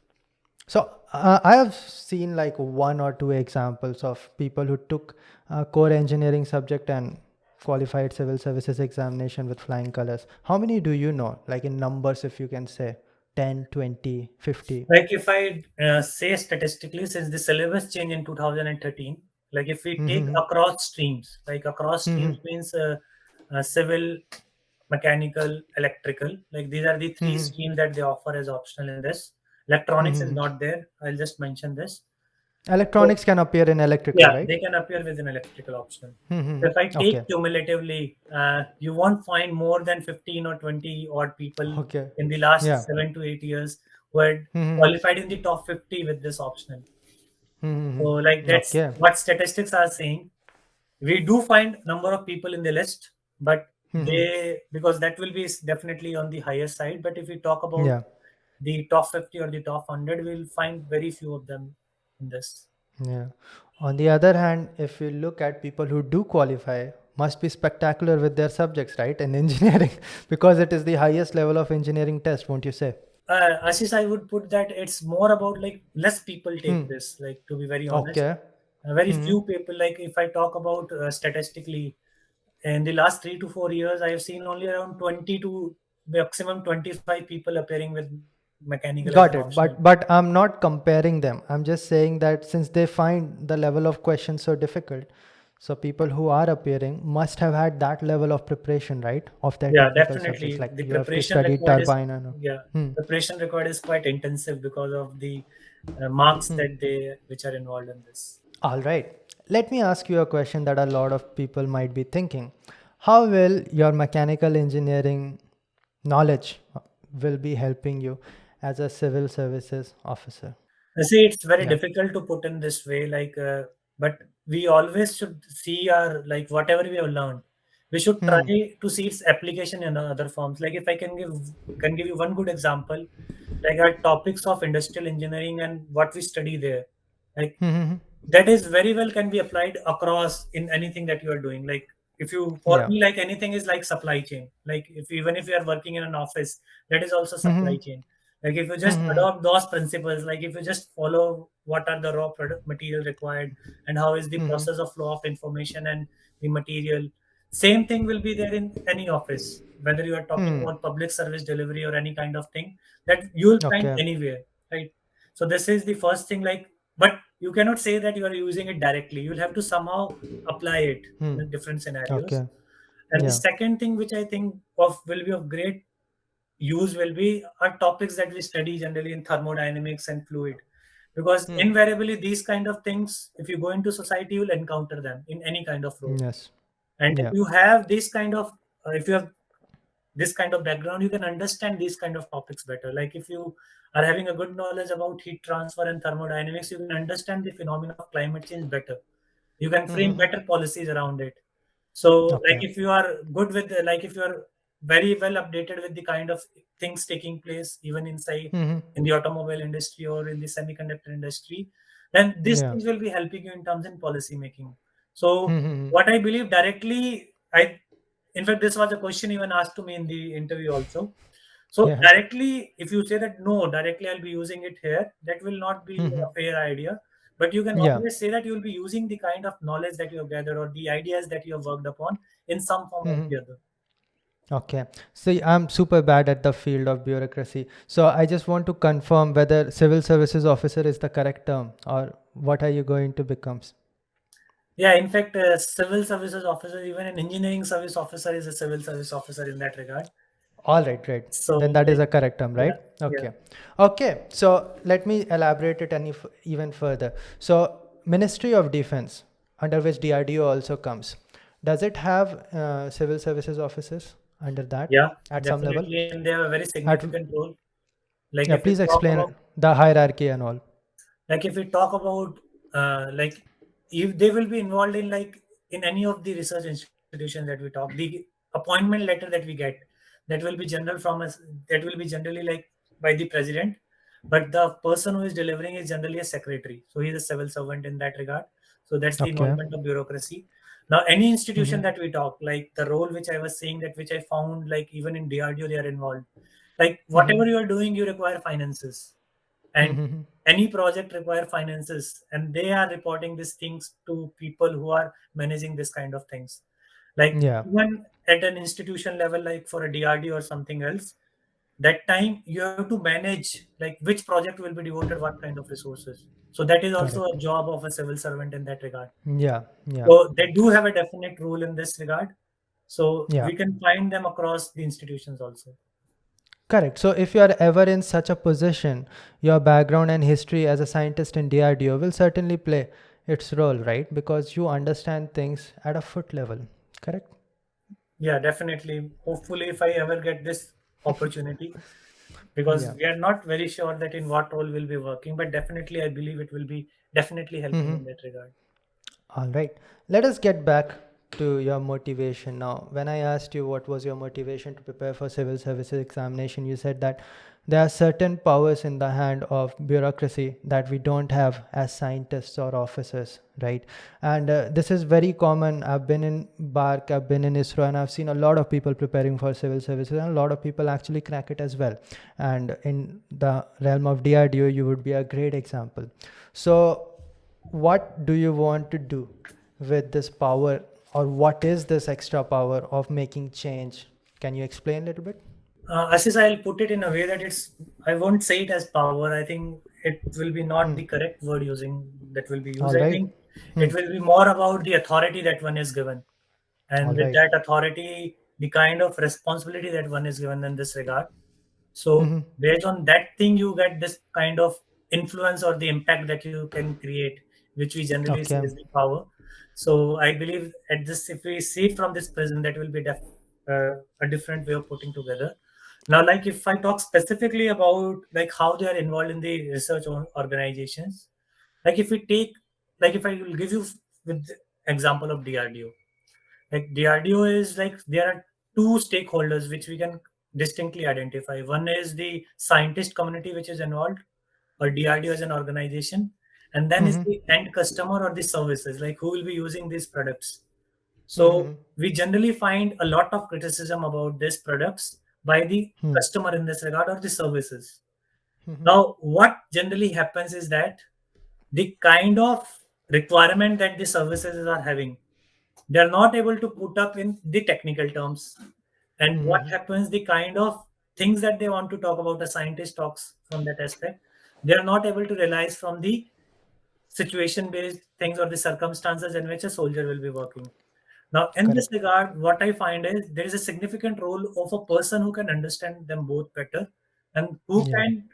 Speaker 1: So I have seen like 1 or 2 examples of people who took a core engineering subject and qualified civil services examination with flying colors. How many do you know? Like in numbers, if you can say 10, 20, 50.
Speaker 2: Like, if I say statistically, since the syllabus changed in 2013, like if we take
Speaker 1: Mm-hmm.
Speaker 2: across streams, like across streams
Speaker 1: Mm-hmm.
Speaker 2: means civil, mechanical, electrical. Like, these are the three
Speaker 1: Mm-hmm.
Speaker 2: streams that they offer as optional in this. Electronics is
Speaker 1: Mm-hmm.
Speaker 2: not there. I'll just mention this. So,
Speaker 1: Electronics can appear in electrical,
Speaker 2: yeah,
Speaker 1: right?
Speaker 2: they can appear with an electrical option.
Speaker 1: Mm-hmm.
Speaker 2: If I
Speaker 1: Okay.
Speaker 2: take cumulatively, you won't find more than 15 or 20 odd people
Speaker 1: Okay.
Speaker 2: in the last
Speaker 1: Yeah.
Speaker 2: 7 to 8 years who had
Speaker 1: Mm-hmm.
Speaker 2: qualified in the top 50 with this optional. So, like,
Speaker 1: Mm-hmm.
Speaker 2: that's
Speaker 1: Okay.
Speaker 2: what statistics are saying. We do find number of people in the list, but
Speaker 1: Mm-hmm.
Speaker 2: because that will be definitely on the higher side. But if we talk about
Speaker 1: Yeah.
Speaker 2: the top 50 or the top 100, we'll find very few of them in this.
Speaker 1: Yeah. On the other hand, if you look at people who do qualify, must be spectacular with their subjects, right? In engineering, because it is the highest level of engineering test, won't you say?
Speaker 2: Ashish, I would put that it's more about, like, less people
Speaker 1: Hmm.
Speaker 2: take this. Like, to be very honest,
Speaker 1: Okay.
Speaker 2: very
Speaker 1: Hmm.
Speaker 2: few people. Like, if I talk about statistically, in the last 3 to 4 years, I have seen only around 20 to maximum 25 people appearing with mechanical as
Speaker 1: Got
Speaker 2: an
Speaker 1: it.
Speaker 2: optional.
Speaker 1: But I'm not comparing them. I'm just saying that since they find the level of questions so difficult, so people who are appearing must have had that level of preparation, right? Of their
Speaker 2: Yeah,
Speaker 1: technical subjects.
Speaker 2: definitely.
Speaker 1: Like
Speaker 2: The
Speaker 1: you have to
Speaker 2: preparation
Speaker 1: study
Speaker 2: required is,
Speaker 1: turbine and
Speaker 2: yeah,
Speaker 1: hmm.
Speaker 2: preparation required is quite intensive because of the marks
Speaker 1: Hmm.
Speaker 2: that they which are involved in this.
Speaker 1: All right. Let me ask you a question that a lot of people might be thinking. How will your mechanical engineering knowledge will be helping you as a civil services officer?
Speaker 2: I see, it's very
Speaker 1: Yeah.
Speaker 2: difficult to put in this way, like, but we always should see our, like, whatever we have learned. we should try
Speaker 1: Hmm.
Speaker 2: to see its application in other forms. Like if I can give you one good example, like our topics of industrial engineering and what we study there, like
Speaker 1: Hmm.
Speaker 2: that is very well can be applied across in anything that you are doing. Like if you, for
Speaker 1: Yeah.
Speaker 2: me, like anything is like supply chain. Like if even if you are working in an office, that is also
Speaker 1: Hmm.
Speaker 2: supply chain. Like if you just
Speaker 1: Hmm.
Speaker 2: adopt those principles, like if you just follow what are the raw product material required and how is the
Speaker 1: Hmm.
Speaker 2: process of flow of information and the material, same thing will be there in any office, whether you are talking
Speaker 1: Hmm.
Speaker 2: about public service delivery or any kind of thing that you will find
Speaker 1: Okay.
Speaker 2: anywhere, right? So this is the first thing, like, but you cannot say that you are using it directly. You'll have to somehow apply it
Speaker 1: Hmm.
Speaker 2: in different scenarios.
Speaker 1: Okay.
Speaker 2: And the
Speaker 1: Yeah.
Speaker 2: second thing which I think of will be of great use will be our topics that we study generally in thermodynamics and fluid. Because
Speaker 1: Hmm.
Speaker 2: invariably these kind of things, if you go into society, you'll encounter them in any kind of role.
Speaker 1: Yes.
Speaker 2: And if
Speaker 1: Yeah.
Speaker 2: you have this kind of, if you have this kind of background, you can understand these kind of topics better. Like if you are having a good knowledge about heat transfer and thermodynamics, you can understand the phenomena of climate change better. You can frame
Speaker 1: Hmm.
Speaker 2: better policies around it. So like
Speaker 1: Okay.
Speaker 2: if you are good with like if you are very well updated with the kind of things taking place even inside
Speaker 1: Hmm.
Speaker 2: in the automobile industry or in the semiconductor industry, then these
Speaker 1: Yeah.
Speaker 2: things will be helping you in terms in policy making. So
Speaker 1: Hmm.
Speaker 2: what I believe directly, I, in fact, this was a question even asked to me in the interview also. So
Speaker 1: Yeah.
Speaker 2: directly, if you say that no, directly I'll be using it here, that will not be
Speaker 1: Hmm.
Speaker 2: a fair idea. But you can
Speaker 1: Yeah.
Speaker 2: always say that you will be using the kind of knowledge that you have gathered or the ideas that you have worked upon in some form or
Speaker 1: Hmm.
Speaker 2: the other.
Speaker 1: Okay. See, I'm super bad at the field of bureaucracy. So I just want to confirm whether civil services officer is the correct term or what are you going to become?
Speaker 2: Yeah, in fact, civil services officer, even an engineering service officer is a civil service officer in that regard.
Speaker 1: All right, right.
Speaker 2: So,
Speaker 1: Then that is
Speaker 2: like,
Speaker 1: a correct term,
Speaker 2: yeah,
Speaker 1: right?
Speaker 2: yeah,
Speaker 1: Okay. Okay. So let me elaborate it even further. So Ministry of Defense, under which DRDO also comes, does it have civil services officers under that
Speaker 2: yeah,
Speaker 1: at some level?
Speaker 2: definitely, and they have a very
Speaker 1: At,
Speaker 2: significant role. Like
Speaker 1: yeah,
Speaker 2: if we
Speaker 1: please
Speaker 2: talk
Speaker 1: explain
Speaker 2: about
Speaker 1: the hierarchy and all.
Speaker 2: like if we talk about like if they will be involved in like in any of the research institutions that we talk, the appointment letter that we get, that will be general from us, that will be generally like by the president, but the person who is delivering is generally a secretary, so he is a civil servant in that regard. So that's the
Speaker 1: Okay.
Speaker 2: involvement of bureaucracy. Now any
Speaker 1: Mm-hmm.
Speaker 2: institution that we talk, like the role which I was saying, that which I found, like even in DRDO they are involved, like
Speaker 1: Mm-hmm.
Speaker 2: whatever you are doing you require finances, and
Speaker 1: Mm-hmm.
Speaker 2: any project require finances, and they are reporting these things to people who are managing this kind of things. Like
Speaker 1: Yeah.
Speaker 2: even at an institution level, like for a DRD or something else, that time you have to manage like which project will be devoted what kind of resources. So that is also a
Speaker 1: Correct.
Speaker 2: job of a civil servant in that regard.
Speaker 1: Yeah. Yeah.
Speaker 2: So they do have a definite role in this regard. So
Speaker 1: Yeah.
Speaker 2: we can find them across the institutions also.
Speaker 1: Correct. So if you are ever in such a position, your background and history as a scientist in DRDO will certainly play its role, right? Because you understand things at a foot level. Correct?
Speaker 2: Yeah, definitely. Hopefully, if I ever get this opportunity, because
Speaker 1: Yeah.
Speaker 2: we are not very sure that in what role we'll be working, but definitely I believe it will be definitely helping
Speaker 1: Hmm.
Speaker 2: in that regard.
Speaker 1: All right. Let us get back to your motivation now. When I asked you what was your motivation to prepare for civil services examination, you said that there are certain powers in the hand of bureaucracy that we don't have as scientists or officers, right? And this is very common. I've been in BARC, I've been in ISRO, and I've seen a lot of people preparing for civil services, and a lot of people actually crack it as well. And in the realm of DRDO, you would be a great example. So what do you want to do with this power, or what is this extra power of making change? Can you explain a little bit?
Speaker 2: Ashish, I'll put it in a way that I won't say it as power. I think it will be not
Speaker 1: Hmm.
Speaker 2: the correct word using that will be used.
Speaker 1: All
Speaker 2: I
Speaker 1: right.
Speaker 2: think
Speaker 1: Hmm.
Speaker 2: it will be more about the authority that one is given. And
Speaker 1: All
Speaker 2: with
Speaker 1: right.
Speaker 2: that authority, the kind of responsibility that one is given in this regard. So
Speaker 1: Hmm.
Speaker 2: based on that thing, you get this kind of influence or the impact that you can create, which we generally say
Speaker 1: Okay.
Speaker 2: is the power. So I believe at this, if we see it from this prism, that will be a different way of putting together. Now, like if I talk specifically about like how they are involved in the research organizations, like if we take, like if I will give you with example of DRDO. Like DRDO is like there are two stakeholders which we can distinctly identify. One is the scientist community which is involved, or DRDO as an organization, and then is
Speaker 1: Mm-hmm.
Speaker 2: the end customer or the services, like who will be using these products.
Speaker 1: Mm-hmm.
Speaker 2: So we generally find a lot of criticism about these products by the customer in this regard or the services.
Speaker 1: Mm-hmm.
Speaker 2: Now, what generally happens is that the kind of requirement that the services are having, they are not able to put up in the technical terms. And what
Speaker 1: Mm-hmm.
Speaker 2: happens, the kind of things that they want to talk about, a scientist talks from that aspect, they are not able to realize from the situation based things or the circumstances in which a soldier will be working. Now, in this
Speaker 1: Correct.
Speaker 2: regard, what I find is there is a significant role of a person who can understand them both better and who
Speaker 1: Yeah.
Speaker 2: can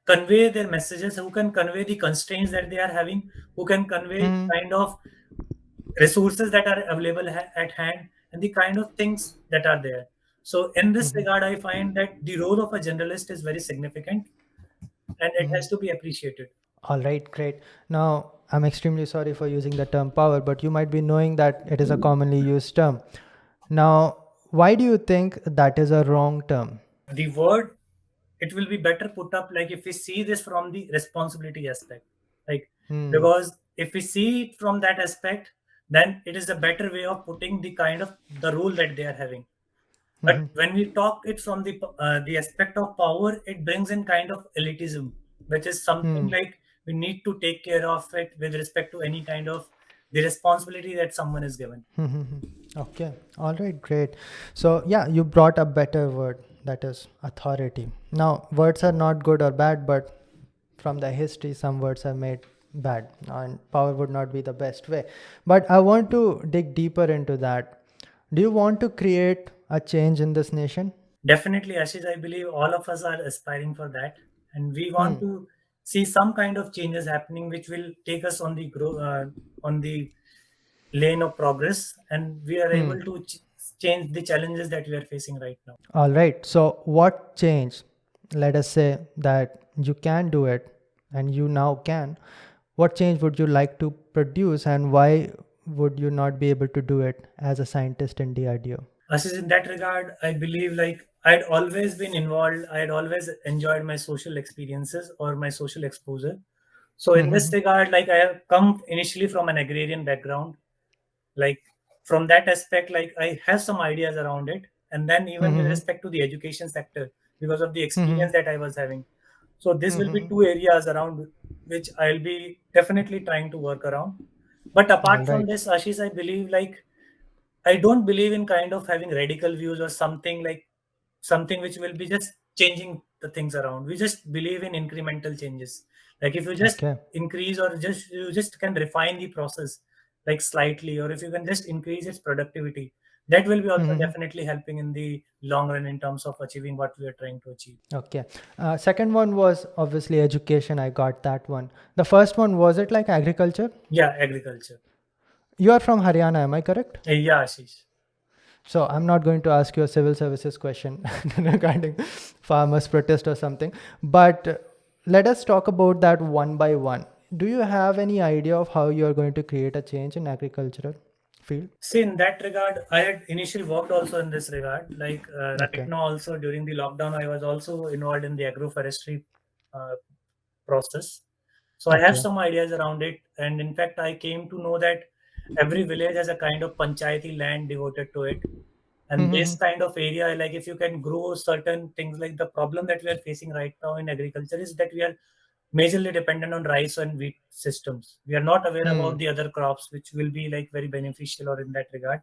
Speaker 2: convey their messages, who can convey the constraints that they are having, who can convey
Speaker 1: Mm-hmm.
Speaker 2: kind of resources that are available at hand, and the kind of things that are there. So, in this
Speaker 1: Mm-hmm.
Speaker 2: regard, I find that the role of a generalist is very significant and it
Speaker 1: Mm-hmm.
Speaker 2: has to be appreciated.
Speaker 1: All right, great. Now, I'm extremely sorry for using the term power, but you might be knowing that it is a commonly used term. Now, why do you think that is a wrong term?
Speaker 2: The word, it will be better put up like if we see this from the responsibility aspect, like,
Speaker 1: Hmm.
Speaker 2: because if we see it from that aspect, then it is a better way of putting the kind of the role that they are having. But
Speaker 1: Mm-hmm.
Speaker 2: when we talk it from the aspect of power, it brings in kind of elitism, which is something
Speaker 1: Hmm.
Speaker 2: like we need to take care of it with respect to any kind of the responsibility that someone is given.
Speaker 1: Okay. All right, great. So, yeah, you brought a better word, that is authority. Now, words are not good or bad, but from the history, some words are made bad, and power would not be the best way. But I want to dig deeper into that. Do you want to create a change in this nation?
Speaker 2: Definitely, Ashish, I believe all of us are aspiring for that, and we
Speaker 1: Hmm.
Speaker 2: want to see some kind of changes happening, which will take us on the lane of progress, and we are
Speaker 1: Hmm.
Speaker 2: able to change the challenges that we are facing right now.
Speaker 1: All right. So, what change? Let us say that you can do it and you now can. What change would you like to produce, and why would you not be able to do it as a scientist in DRDO?
Speaker 2: Ashish, in that regard, I believe like I'd always been involved. I had always enjoyed my social experiences or my social exposure. So in this
Speaker 1: Mm-hmm.
Speaker 2: regard, like I have come initially from an agrarian background, like from that aspect, like I have some ideas around it, and then even with
Speaker 1: Mm-hmm.
Speaker 2: respect to the education sector, because of the
Speaker 1: Mm-hmm.
Speaker 2: experience that I was having. So this will be
Speaker 1: Mm-hmm.
Speaker 2: two areas around which I'll be definitely trying to work around. But
Speaker 1: All
Speaker 2: apart from
Speaker 1: right.
Speaker 2: this, Ashish, I believe like I don't believe in kind of having radical views or something like something which will be just changing the things around. We just believe in incremental changes. Like if you just
Speaker 1: Okay.
Speaker 2: increase or just you just can refine the process like slightly, or if you can just increase its productivity, that will be also
Speaker 1: Mm-hmm.
Speaker 2: definitely helping in the long run in terms of achieving what we are trying to achieve.
Speaker 1: Okay. Second one was obviously education. I got that one. The first one, was it like agriculture?
Speaker 2: Yeah, agriculture.
Speaker 1: You are from Haryana, am I correct?
Speaker 2: Yeah, Ashish.
Speaker 1: So I'm not going to ask you a civil services question regarding farmers' protest or something, but let us talk about that one by one. Do you have any idea of how you are going to create a change in agricultural field?
Speaker 2: See, in that regard, I had initially worked also in this regard. Like right
Speaker 1: Okay.
Speaker 2: now, also during the lockdown, I was also involved in the agroforestry uh, process. So I have
Speaker 1: Okay.
Speaker 2: some ideas around it, and in fact, I came to know that every village has a kind of panchayati land devoted to it. And
Speaker 1: Mm-hmm.
Speaker 2: this kind of area, like if you can grow certain things, like the problem that we are facing right now in agriculture is that we are majorly dependent on rice and wheat systems. We are not aware
Speaker 1: Hmm.
Speaker 2: about the other crops, which will be like very beneficial or in that regard.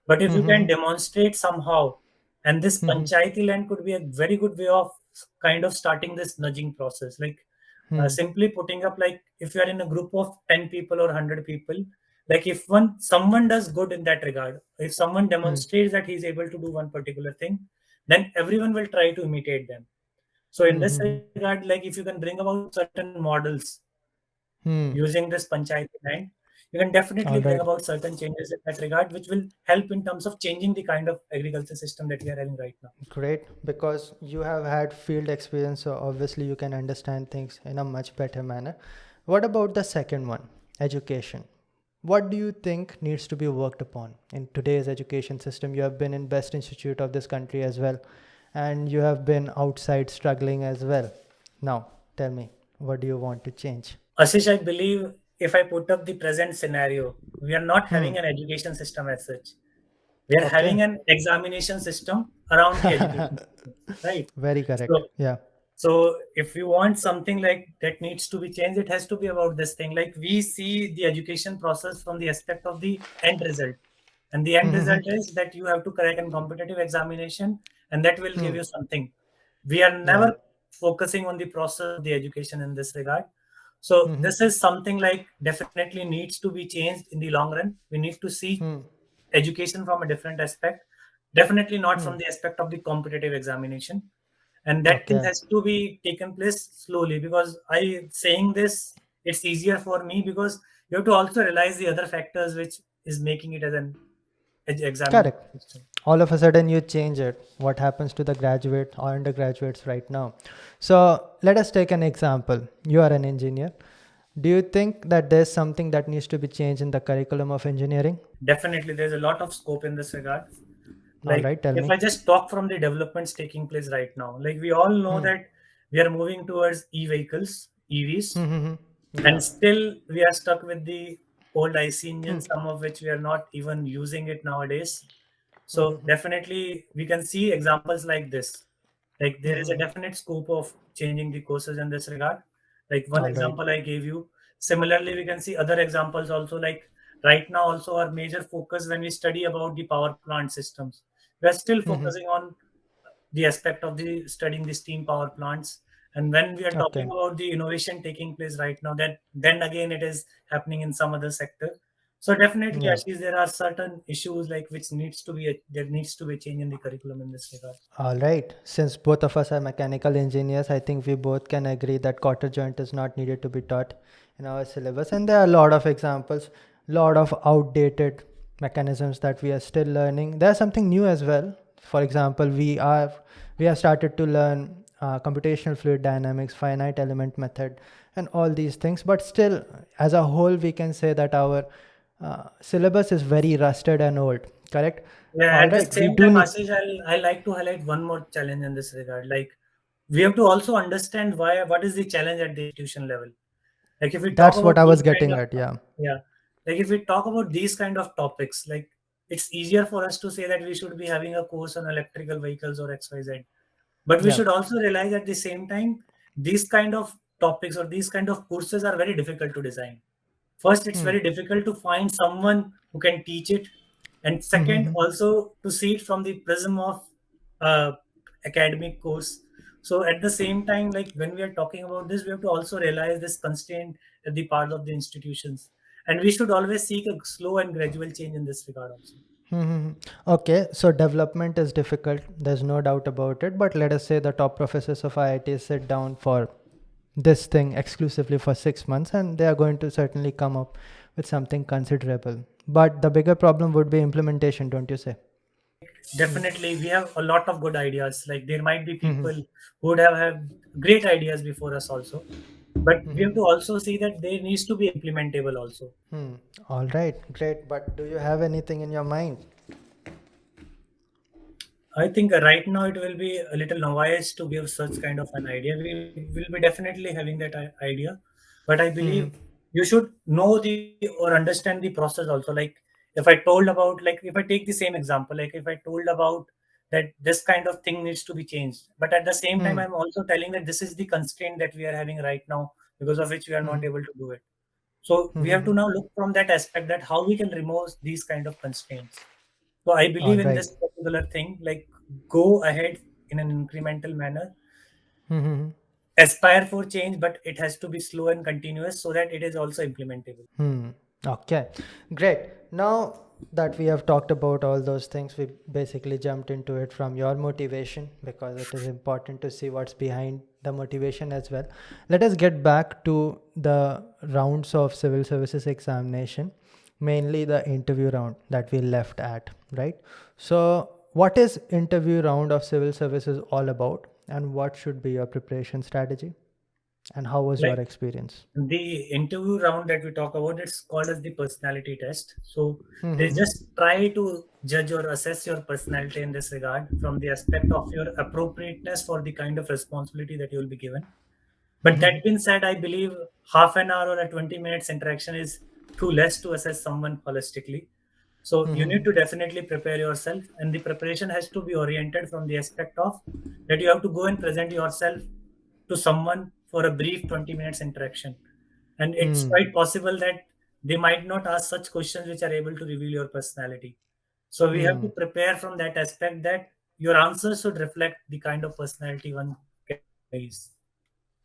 Speaker 2: But if you can
Speaker 1: Mm-hmm.
Speaker 2: demonstrate somehow, and this
Speaker 1: Mm-hmm.
Speaker 2: panchayati land could be a very good way of kind of starting this nudging process, like
Speaker 1: Hmm.
Speaker 2: simply putting up like if you are in a group of 10 people or 100 people, like if one someone does good in that regard, if someone
Speaker 1: Hmm.
Speaker 2: demonstrates that he's able to do one particular thing, then everyone will try to imitate them. So in this
Speaker 1: Hmm.
Speaker 2: regard, like if you can bring about certain models
Speaker 1: Hmm.
Speaker 2: using this panchayati land, you can definitely
Speaker 1: All
Speaker 2: bring
Speaker 1: right.
Speaker 2: about certain changes in that regard, which will help in terms of changing the kind of agriculture system that we are having right now.
Speaker 1: Great, because you have had field experience, so obviously you can understand things in a much better manner. What about the second one, education? What do you think needs to be worked upon in today's education system? You have been in best institute of this country as well, and you have been outside struggling as well. Now, tell me, what do you want to change?
Speaker 2: Ashish, I believe if I put up the present scenario, we are not
Speaker 1: Hmm.
Speaker 2: having an education system as such. We are
Speaker 1: Okay.
Speaker 2: having an examination system around the education system, right?
Speaker 1: Very correct.
Speaker 2: So,
Speaker 1: Yeah.
Speaker 2: so if you want something like that needs to be changed, it has to be about this thing. Like we see the education process from the aspect of the end result. And the end
Speaker 1: Hmm.
Speaker 2: result is that you have to crack a competitive examination and that will give
Speaker 1: Hmm.
Speaker 2: you something. We are
Speaker 1: Yeah.
Speaker 2: never focusing on the process of the education in this regard. So
Speaker 1: Hmm.
Speaker 2: this is something like definitely needs to be changed in the long run. We need to see
Speaker 1: Hmm.
Speaker 2: education from a different aspect, definitely not
Speaker 1: Hmm.
Speaker 2: from the aspect of the competitive examination. And that thing
Speaker 1: Okay.
Speaker 2: has to be taken place slowly, because I saying this, it's easier for me because you have to also realize the other factors which is making it as an examination
Speaker 1: Correct.
Speaker 2: system.
Speaker 1: All of a sudden you change it. What happens to the graduate or undergraduates right now? So let us take an example. You are an engineer. Do you think that there's something that needs to be changed in the curriculum of engineering?
Speaker 2: Definitely, there's a lot of scope in this regard.
Speaker 1: All
Speaker 2: Like,
Speaker 1: right, tell
Speaker 2: if
Speaker 1: me.
Speaker 2: I just talk from the developments taking place right now, like we all know
Speaker 1: Hmm.
Speaker 2: that we are moving towards e-vehicles, EVs,
Speaker 1: Hmm.
Speaker 2: and
Speaker 1: Yeah.
Speaker 2: still we are stuck with the old IC
Speaker 1: Hmm.
Speaker 2: engines, some of which we are not even using it nowadays. So
Speaker 1: Hmm.
Speaker 2: definitely we can see examples like this. Like there is a
Speaker 1: Hmm.
Speaker 2: definite scope of changing the courses in this regard. Like one
Speaker 1: All right.
Speaker 2: example I gave you. Similarly, we can see other examples also. Like right now, also our major focus when we study about the power plant systems, we are still
Speaker 1: Hmm.
Speaker 2: focusing on the aspect of the studying the steam power plants. And when we are talking
Speaker 1: Okay.
Speaker 2: about the innovation taking place right now, that then again it is happening in some other sector. So definitely,
Speaker 1: Yeah.
Speaker 2: actually, there are certain issues like which needs to be there needs to be a change in the curriculum in this regard.
Speaker 1: All right. Since both of us are mechanical engineers, I think we both can agree that quarter joint is not needed to be taught in our syllabus. And there are a lot of examples, lot of outdated mechanisms that we are still learning. There's something new as well. For example, we have started to learn computational fluid dynamics, finite element method, and all these things. But still, as a whole, we can say that our syllabus is very rusted and old. Correct.
Speaker 2: Yeah,
Speaker 1: All
Speaker 2: at the
Speaker 1: right. We
Speaker 2: same
Speaker 1: do
Speaker 2: time,
Speaker 1: need.
Speaker 2: Ashish, I like to highlight one more challenge in this regard. Like we have to also understand what is the challenge at the institution level. Like if we talk
Speaker 1: That's what
Speaker 2: about
Speaker 1: I was
Speaker 2: these kind
Speaker 1: getting
Speaker 2: of
Speaker 1: at. Yeah.
Speaker 2: yeah, like if we talk about these kind of topics, like it's easier for us to say that we should be having a course on electrical vehicles or XYZ. But we
Speaker 1: Yeah.
Speaker 2: should also realize at the same time, these kind of topics or these kind of courses are very difficult to design. First, it's
Speaker 1: Hmm.
Speaker 2: very difficult to find someone who can teach it, and
Speaker 1: Hmm.
Speaker 2: second,
Speaker 1: Hmm.
Speaker 2: also to see it from the prism of uh, academic course. So at the same time, like when we are talking about this, we have to also realize this constraint at the part of the institutions, and we should always seek a slow and gradual change in this regard also.
Speaker 1: Hmm. Hmm. Okay. So development is difficult. There's no doubt about it. But let us say the top professors of IIT sit down for this thing exclusively for 6 months, and they are going to certainly come up with something considerable. But the bigger problem would be implementation, don't you say? Hmm.
Speaker 2: Definitely, we have a lot of good ideas. Like there might be
Speaker 1: Hmm.
Speaker 2: people who would have had great ideas before us also, but we have
Speaker 1: Hmm.
Speaker 2: to also see that they needs to be implementable also.
Speaker 1: Hmm. All right. Great. But do you have anything in your mind?
Speaker 2: I think right now it will be a little novice to give such kind of an idea. We will be definitely having that idea, but I
Speaker 1: Hmm.
Speaker 2: believe you should know the or understand the process also. Like if I told about, like if I take the same example, like if I told about that this kind of thing needs to be changed, but at the same time
Speaker 1: Hmm.
Speaker 2: I'm also telling that this is the constraint that we are having right now because of which we are not
Speaker 1: Hmm.
Speaker 2: able to do it. So
Speaker 1: Hmm.
Speaker 2: we have
Speaker 1: Hmm.
Speaker 2: to now look from that aspect that how we can remove these kind of constraints. So I
Speaker 1: All
Speaker 2: believe in
Speaker 1: right.
Speaker 2: this particular thing, like go ahead in an incremental manner,
Speaker 1: Hmm. Hmm.
Speaker 2: aspire for change, but it has to be slow and continuous so that it is also implementable.
Speaker 1: Hmm. Okay. Great. Now that we have talked about all those things, we basically jumped into it from your motivation because it is important to see what's behind the motivation as well. Let us get back to the rounds of civil services examination, mainly the interview round that we left at, right? So, what is interview round of civil services all about, and what should be your preparation strategy? And how was your
Speaker 2: Like
Speaker 1: experience?
Speaker 2: the interview round that we talk about, it's called as the personality test. So they
Speaker 1: Mm-hmm.
Speaker 2: just try to judge or assess your personality in this regard from the aspect of your appropriateness for the kind of responsibility that you will be given. But that
Speaker 1: Mm-hmm.
Speaker 2: being said, I believe half an hour or a 20 minutes interaction is too less to assess someone holistically. So you need
Speaker 1: Mm-hmm.
Speaker 2: to definitely prepare yourself, and the preparation has to be oriented from the aspect of that you have to go and present yourself to someone for a brief 20 minutes interaction. And it's
Speaker 1: Mm.
Speaker 2: quite possible that they might not ask such questions which are able to reveal your personality. So we have to
Speaker 1: Mm.
Speaker 2: prepare from that aspect that your answers should reflect the kind of personality one carries.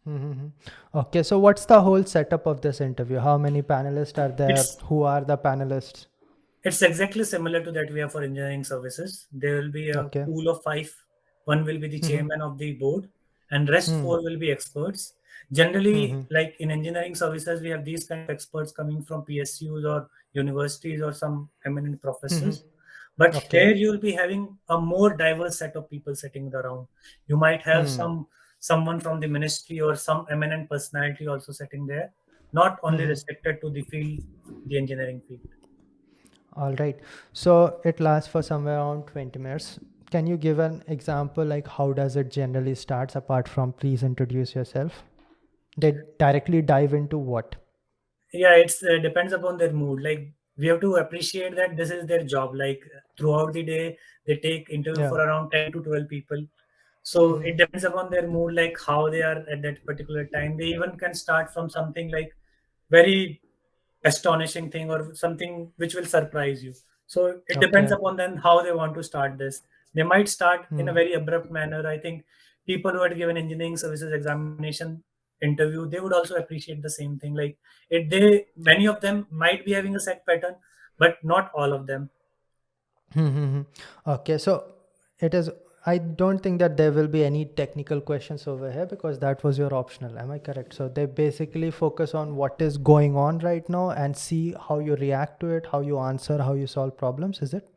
Speaker 1: Mm-hmm. Okay, so what's the whole setup of this interview? How many panelists are there?
Speaker 2: It's
Speaker 1: Who are the panelists?
Speaker 2: It's exactly similar to that we have for engineering services. There will be a
Speaker 1: Okay.
Speaker 2: pool of five. One will be the
Speaker 1: Mm-hmm.
Speaker 2: chairman of the board, and rest
Speaker 1: Mm.
Speaker 2: four will be experts. Generally,
Speaker 1: Mm-hmm.
Speaker 2: like in engineering services, we have these kind of experts coming from PSUs or universities or some eminent
Speaker 1: Mm-hmm.
Speaker 2: professors. But
Speaker 1: Okay.
Speaker 2: here you will be having a more diverse set of people sitting around. You might have
Speaker 1: Mm.
Speaker 2: someone from the ministry or some eminent personality also sitting there, not only
Speaker 1: Mm-hmm.
Speaker 2: restricted to the field, the engineering field.
Speaker 1: All right. So it lasts for somewhere around 20 minutes. Can you give an example like how does it generally starts apart from please introduce yourself? They directly dive into what?
Speaker 2: Yeah, it's depends upon their mood. Like we have to appreciate that this is their job. Like throughout the day they take interview
Speaker 1: Yeah.
Speaker 2: for around 10 to 12 people. So
Speaker 1: Mm-hmm.
Speaker 2: it depends upon their mood, like how they are at that particular time. They even can start from something like very astonishing thing or something which will surprise you. So it depends
Speaker 1: Okay.
Speaker 2: upon them how they want to start this. They might start in a
Speaker 1: Mm.
Speaker 2: very abrupt manner. I think people who had given engineering services examination interview, they would also appreciate the same thing. Like they many of them might be having a set pattern, but not all of them.
Speaker 1: Mm-hmm. Okay. So it is. I don't think that there will be any technical questions over here because that was your optional. Am I correct? So they basically focus on what is going on right now and see how you react to it, how you answer, how you solve problems. Is it?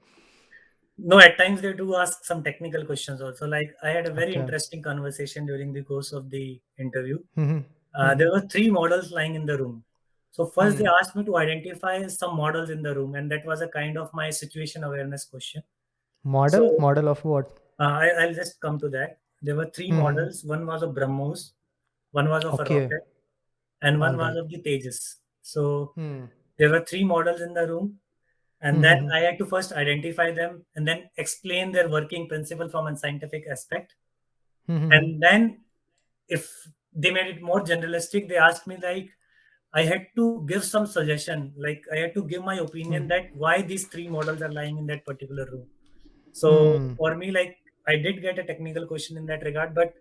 Speaker 2: No, at times they do ask some technical questions also. Like I had a very
Speaker 1: Okay.
Speaker 2: interesting conversation during the course of the interview.
Speaker 1: Mm-hmm. Mm-hmm.
Speaker 2: There were three models lying in the room. So first they
Speaker 1: Hmm.
Speaker 2: asked me to identify some models in the room, and that was a kind of my situation awareness question.
Speaker 1: Model?
Speaker 2: So
Speaker 1: Model of what?
Speaker 2: I'll just come to that. There were three
Speaker 1: Mm-hmm.
Speaker 2: models. One was of BrahMos, one was of a
Speaker 1: Okay.
Speaker 2: rocket, and
Speaker 1: All
Speaker 2: one was
Speaker 1: right.
Speaker 2: of the Tejas. So
Speaker 1: Hmm.
Speaker 2: there were three models in the room, and then
Speaker 1: Mm-hmm.
Speaker 2: I had to first identify them and then explain their working principle from a scientific aspect.
Speaker 1: Mm-hmm.
Speaker 2: And then if they made it more generalistic, they asked me like I had to give some suggestion, like I had to give my opinion that why these three models are lying in that particular room. So
Speaker 1: Hmm.
Speaker 2: for me, like I did get a technical question in that regard, but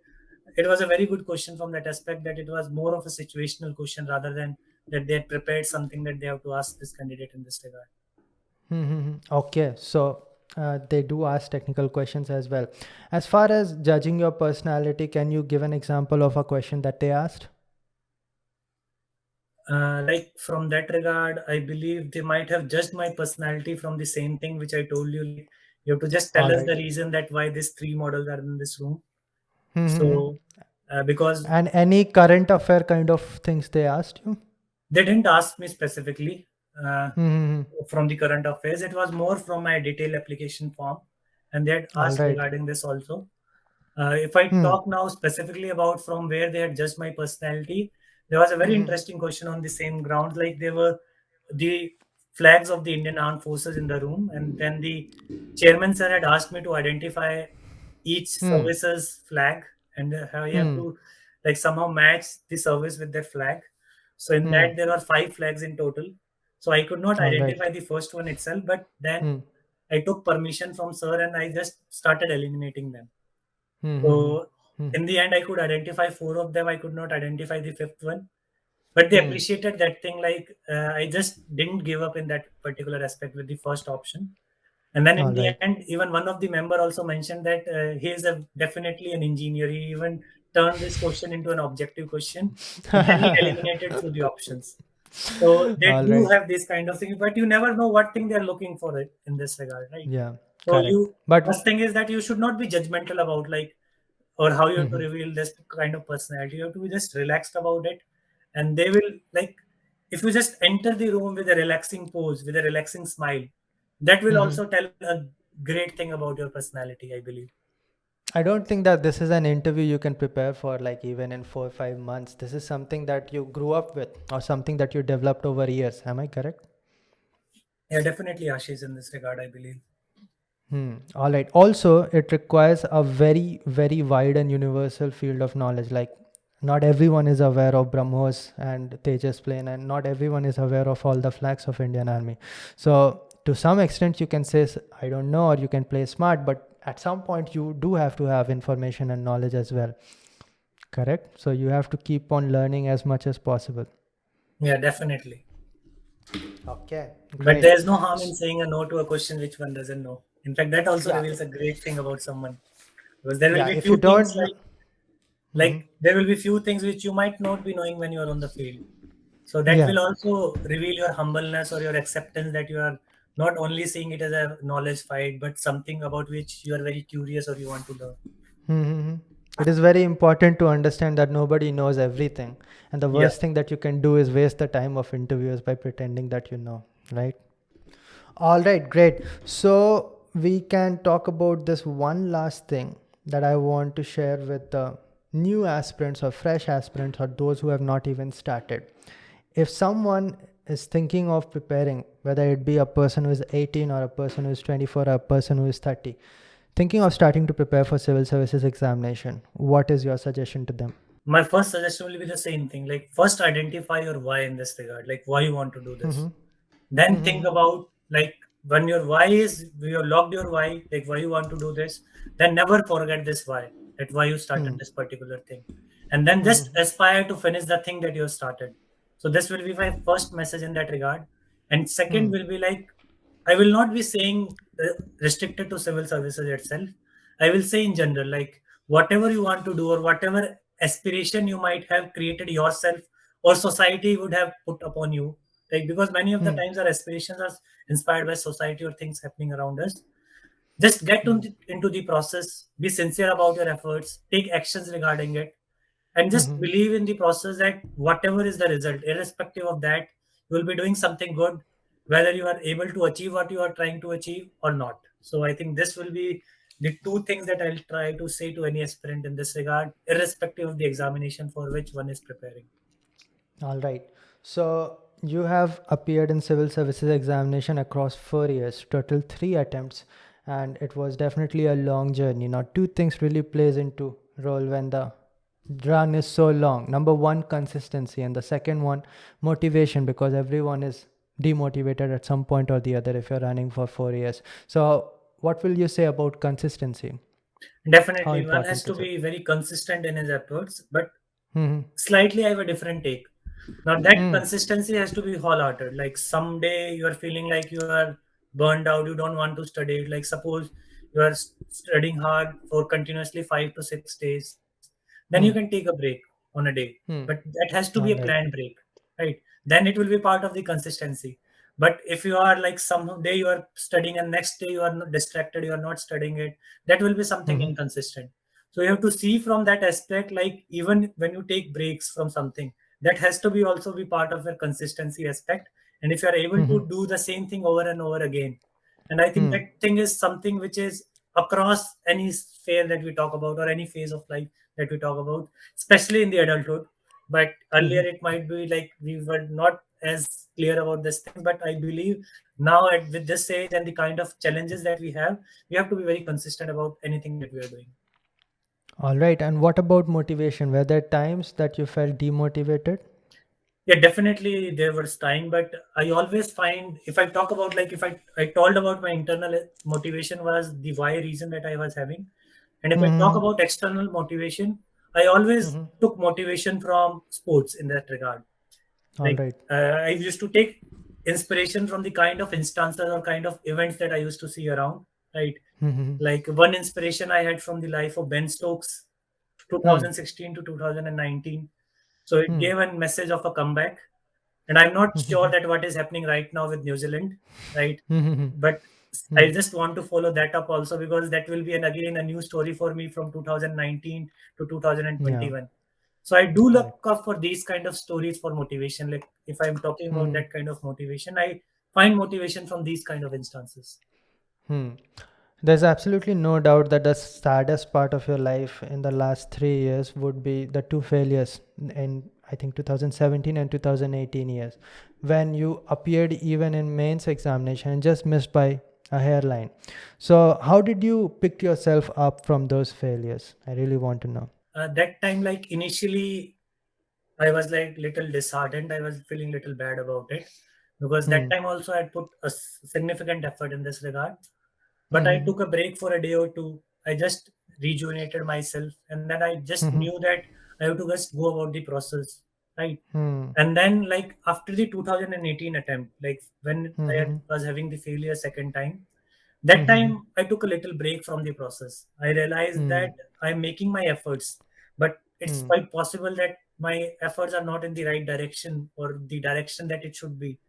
Speaker 2: it was a very good question from that aspect that it was more of a situational question rather than that they had prepared something that they have to ask this candidate in this regard.
Speaker 1: Mm-hmm. Okay. So they do ask technical questions as well. As far as judging your personality, can you give an example of a question that they asked?
Speaker 2: Like from that regard, I believe they might have judged my personality from the same thing which I told you. Like you have to just tell
Speaker 1: All
Speaker 2: us
Speaker 1: right.
Speaker 2: the reason that why these three models are in this room.
Speaker 1: Mm-hmm.
Speaker 2: So because
Speaker 1: And any current affair kind of things they asked you?
Speaker 2: they didn't ask me specifically uh,
Speaker 1: Mm-hmm.
Speaker 2: from the current affairs, it was more from my detailed application form, and they had
Speaker 1: All
Speaker 2: asked
Speaker 1: right.
Speaker 2: regarding this also. If I
Speaker 1: Hmm.
Speaker 2: talk now specifically about from where they had judged my personality, there was a very
Speaker 1: Mm-hmm.
Speaker 2: interesting question on the same ground. Like there were the flags of the Indian Armed Forces in the room, and then the chairman sir had asked me to identify each
Speaker 1: Hmm.
Speaker 2: service's flag, and how you have
Speaker 1: Hmm.
Speaker 2: to like somehow match the service with their flag. So in
Speaker 1: Hmm.
Speaker 2: that there are five flags in total. So I could not
Speaker 1: All right.
Speaker 2: identify the first one itself, but then
Speaker 1: Hmm.
Speaker 2: I took permission from sir and I just started eliminating them.
Speaker 1: Mm-hmm.
Speaker 2: So
Speaker 1: Hmm.
Speaker 2: in the end, I could identify four of them. I could not identify the fifth one, but they
Speaker 1: Hmm.
Speaker 2: appreciated that thing. Like I just didn't give up in that particular aspect with the first option. And then in
Speaker 1: All
Speaker 2: the
Speaker 1: right.
Speaker 2: end, even one of the member also mentioned that he is definitely an engineer. He even turned this question into an objective question, and then he eliminated through the options. So they
Speaker 1: All
Speaker 2: do
Speaker 1: right.
Speaker 2: have this kind of thing, but you never know what thing they're looking for it in this regard, right?
Speaker 1: Yeah.
Speaker 2: So
Speaker 1: Correct.
Speaker 2: you
Speaker 1: But
Speaker 2: first thing is that you should not be judgmental about like or how you have to
Speaker 1: Mm-hmm.
Speaker 2: reveal this kind of personality. You have to be just relaxed about it, and they will like, if you just enter the room with a relaxing pose, with a relaxing smile, that will
Speaker 1: Mm-hmm.
Speaker 2: also tell a great thing about your personality, I believe.
Speaker 1: I don't think that this is an interview you can prepare for like even in 4 or 5 months. This is something that you grew up with or something that you developed over years. Am I correct?
Speaker 2: Yeah, definitely, Ashish, in this regard, I believe.
Speaker 1: All right. Also, it requires a very, very wide and universal field of knowledge. Like, not everyone is aware of BrahMos and Tejas plane, and not everyone is aware of all the flags of Indian Army. So, to some extent, you can say, I don't know, or you can play smart, but at some point, you do have to have information and knowledge as well. Correct? So, you have to keep on learning as much as possible.
Speaker 2: Yeah, definitely.
Speaker 1: Okay,
Speaker 2: But
Speaker 1: great.
Speaker 2: there's no harm in saying a no to a question which one doesn't know. In fact, that also
Speaker 1: Yeah,
Speaker 2: reveals a great thing about someone, because there will
Speaker 1: yeah.
Speaker 2: be
Speaker 1: If you
Speaker 2: few things
Speaker 1: don't know,
Speaker 2: like there will be few things which you might not be knowing when you are on the field. So that
Speaker 1: yeah.
Speaker 2: will also reveal your humbleness or your acceptance that you are not only seeing it as a knowledge fight, but something about which you are very curious or you want to learn.
Speaker 1: Mm-hmm. It is very important to understand that nobody knows everything. And the
Speaker 2: Yeah,
Speaker 1: worst thing that you can do is waste the time of interviewers by pretending that you know, right? All right, great. So we can talk about this one last thing that I want to share with the new aspirants or fresh aspirants or those who have not even started. If someone is thinking of preparing, whether it be a person who is 18 or a person who is 24 or a person who is 30, thinking of starting to prepare for civil services examination, what is your suggestion to them?
Speaker 2: my first suggestion will be the same thing. Like first identify your why in this regard, like why you want to do this.
Speaker 1: Mm-hmm.
Speaker 2: Then think
Speaker 1: Mm-hmm.
Speaker 2: about like when your why is you have logged your why, like why you want to do this, then never forget this why, that why you started this particular thing. And then just
Speaker 1: Mm-hmm.
Speaker 2: aspire to finish the thing that you have started. So this will be my first message in that regard. And second will be like, I will not be saying restricted to civil services itself. I will say in general, like whatever you want to do or whatever aspiration you might have created yourself or society would have put upon you. Like because many of the
Speaker 1: Hmm.
Speaker 2: times our aspirations are inspired by society or things happening around us. Just get
Speaker 1: Hmm.
Speaker 2: into the process, be sincere about your efforts, take actions regarding it, and just
Speaker 1: Hmm.
Speaker 2: believe in the process that whatever is the result, irrespective of that, you will be doing something good, whether you are able to achieve what you are trying to achieve or not. So I think this will be the two things that I'll try to say to any aspirant in this regard, irrespective of the examination for which one is preparing.
Speaker 1: All right. So you have appeared in civil services examination across 4 years, total 3 attempts, and it was definitely a long journey. Now, two things really plays into role when the run is so long. Number one, consistency, and the second one, motivation, because everyone is demotivated at some point or the other if you're running for 4 years. So, what will you say about consistency? How
Speaker 2: Definitely, one has
Speaker 1: important
Speaker 2: to
Speaker 1: is it?
Speaker 2: be very consistent in his efforts, but
Speaker 1: Mm-hmm.
Speaker 2: slightly I have a different take. Now that consistency has to be wholehearted. Like someday you are feeling like you are burned out, you don't want to study. Like suppose you are studying hard for continuously 5 to 6 days, then you can
Speaker 1: Hmm.
Speaker 2: take a break on a day.
Speaker 1: Hmm.
Speaker 2: But that has to be a
Speaker 1: All right.
Speaker 2: planned break, right? Then it will be part of the consistency. But if you are like some day you are studying and next day you are not distracted, you are not studying it, that will be something
Speaker 1: Mm-hmm.
Speaker 2: inconsistent. So you have to see from that aspect, like even when you take breaks from something, that has to be also be part of your consistency aspect. And if you are able
Speaker 1: Mm-hmm.
Speaker 2: to do the same thing over and over again, and I think
Speaker 1: Hmm.
Speaker 2: that thing is something which is across any sphere that we talk about or any phase of life that we talk about, especially in the adulthood. But earlier
Speaker 1: Mm-hmm.
Speaker 2: it might be like we were not as clear about this thing, but I believe now with this age and the kind of challenges that we have to be very consistent about anything that we are doing.
Speaker 1: All right. And what about motivation? Were there times that you felt demotivated?
Speaker 2: Yeah, definitely there was time, but I always find if I talk about like if I told about my internal motivation was the why reason that I was having, and if I talk
Speaker 1: Mm-hmm.
Speaker 2: about external motivation, I always
Speaker 1: Mm-hmm.
Speaker 2: took motivation from sports in that regard.
Speaker 1: All
Speaker 2: Like
Speaker 1: right.
Speaker 2: I used to take inspiration from the kind of instances or kind of events that I used to see around. Right,
Speaker 1: Mm-hmm.
Speaker 2: like one inspiration I had from the life of Ben Stokes,
Speaker 1: Hmm.
Speaker 2: 2016 to 2019. So it
Speaker 1: Hmm.
Speaker 2: gave a message of a comeback. And I'm not sure
Speaker 1: Mm-hmm.
Speaker 2: that what is happening right now with New Zealand, right?
Speaker 1: Mm-hmm.
Speaker 2: But I just want to follow that up also, because that will be again a new story for me from 2019 to
Speaker 1: Yeah.
Speaker 2: 2021. So I do
Speaker 1: Correct.
Speaker 2: look up for these kind of stories for motivation. Like if I'm talking about
Speaker 1: Hmm.
Speaker 2: that kind of motivation, I find motivation from these kind of instances.
Speaker 1: Hmm. There's absolutely no doubt that the saddest part of your life in the last 3 years would be the two failures in, I think, 2017 and 2018 years, when you appeared even in mains examination and just missed by a hairline. So, how did you pick yourself up from those failures? I really want to know.
Speaker 2: That time, like initially, I was like little disheartened. I was feeling little bad about it, because that
Speaker 1: Hmm.
Speaker 2: time also I put a significant effort in this regard. But I
Speaker 1: Hmm.
Speaker 2: took a break for a day or two. I just rejuvenated myself, and then I just
Speaker 1: Hmm.
Speaker 2: knew that I have to just go about the process, right?
Speaker 1: Hmm.
Speaker 2: And then, like after the 2018 attempt, like when I
Speaker 1: Hmm.
Speaker 2: was having the failure second time,
Speaker 1: Hmm.
Speaker 2: that
Speaker 1: Hmm.
Speaker 2: time I took a little break from the process. I realized
Speaker 1: Hmm.
Speaker 2: that I'm making my efforts, but it's
Speaker 1: Hmm.
Speaker 2: quite possible that my efforts are not in the right direction or the direction that it should be.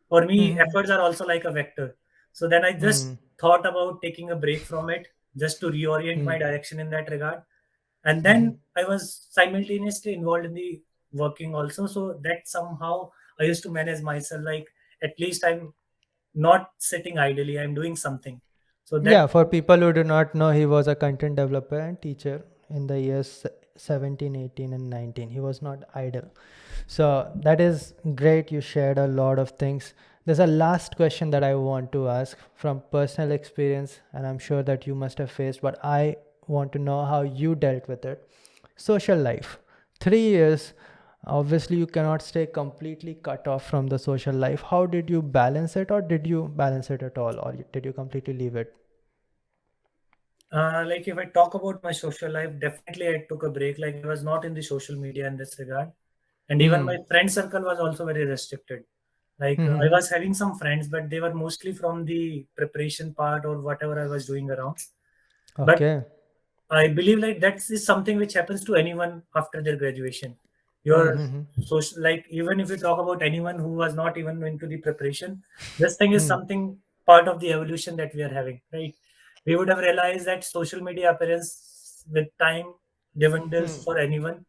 Speaker 2: For me,
Speaker 1: Hmm.
Speaker 2: efforts are also like a vector. So then I
Speaker 1: Hmm.
Speaker 2: just thought about taking a break from it, just to reorient
Speaker 1: Hmm.
Speaker 2: my direction in that regard. And
Speaker 1: Hmm.
Speaker 2: then I was simultaneously involved in the working also. So that somehow I used to manage myself, like at least I'm not sitting idly, I'm doing something. So that
Speaker 1: Yeah, for people who do not know, he was a content developer and teacher in the years 17, 18, and 19. He was not idle. So that is great. You shared a lot of things. There's a last question that I want to ask from personal experience, and I'm sure that you must have faced, but I want to know how you dealt with it. Social life. 3 years, obviously, you cannot stay completely cut off from the social life. How did you balance it, or did you balance it at all, or did you completely leave it?
Speaker 2: like if I talk about my social life, definitely I took a break. Like I was not in the social media in this regard, and even
Speaker 1: Hmm.
Speaker 2: my friend circle was also very restricted. Like I
Speaker 1: Mm-hmm.
Speaker 2: was having some friends, but they were mostly from the preparation part or whatever I was doing around. But
Speaker 1: Okay.
Speaker 2: I believe like that is something which happens to anyone after their graduation. Your
Speaker 1: Mm-hmm.
Speaker 2: social, like even if you talk about anyone who was not even into the preparation, this thing is
Speaker 1: Hmm.
Speaker 2: something part of the evolution that we are having, right? We would have realized that social media appearance with time dwindles
Speaker 1: Hmm.
Speaker 2: for anyone,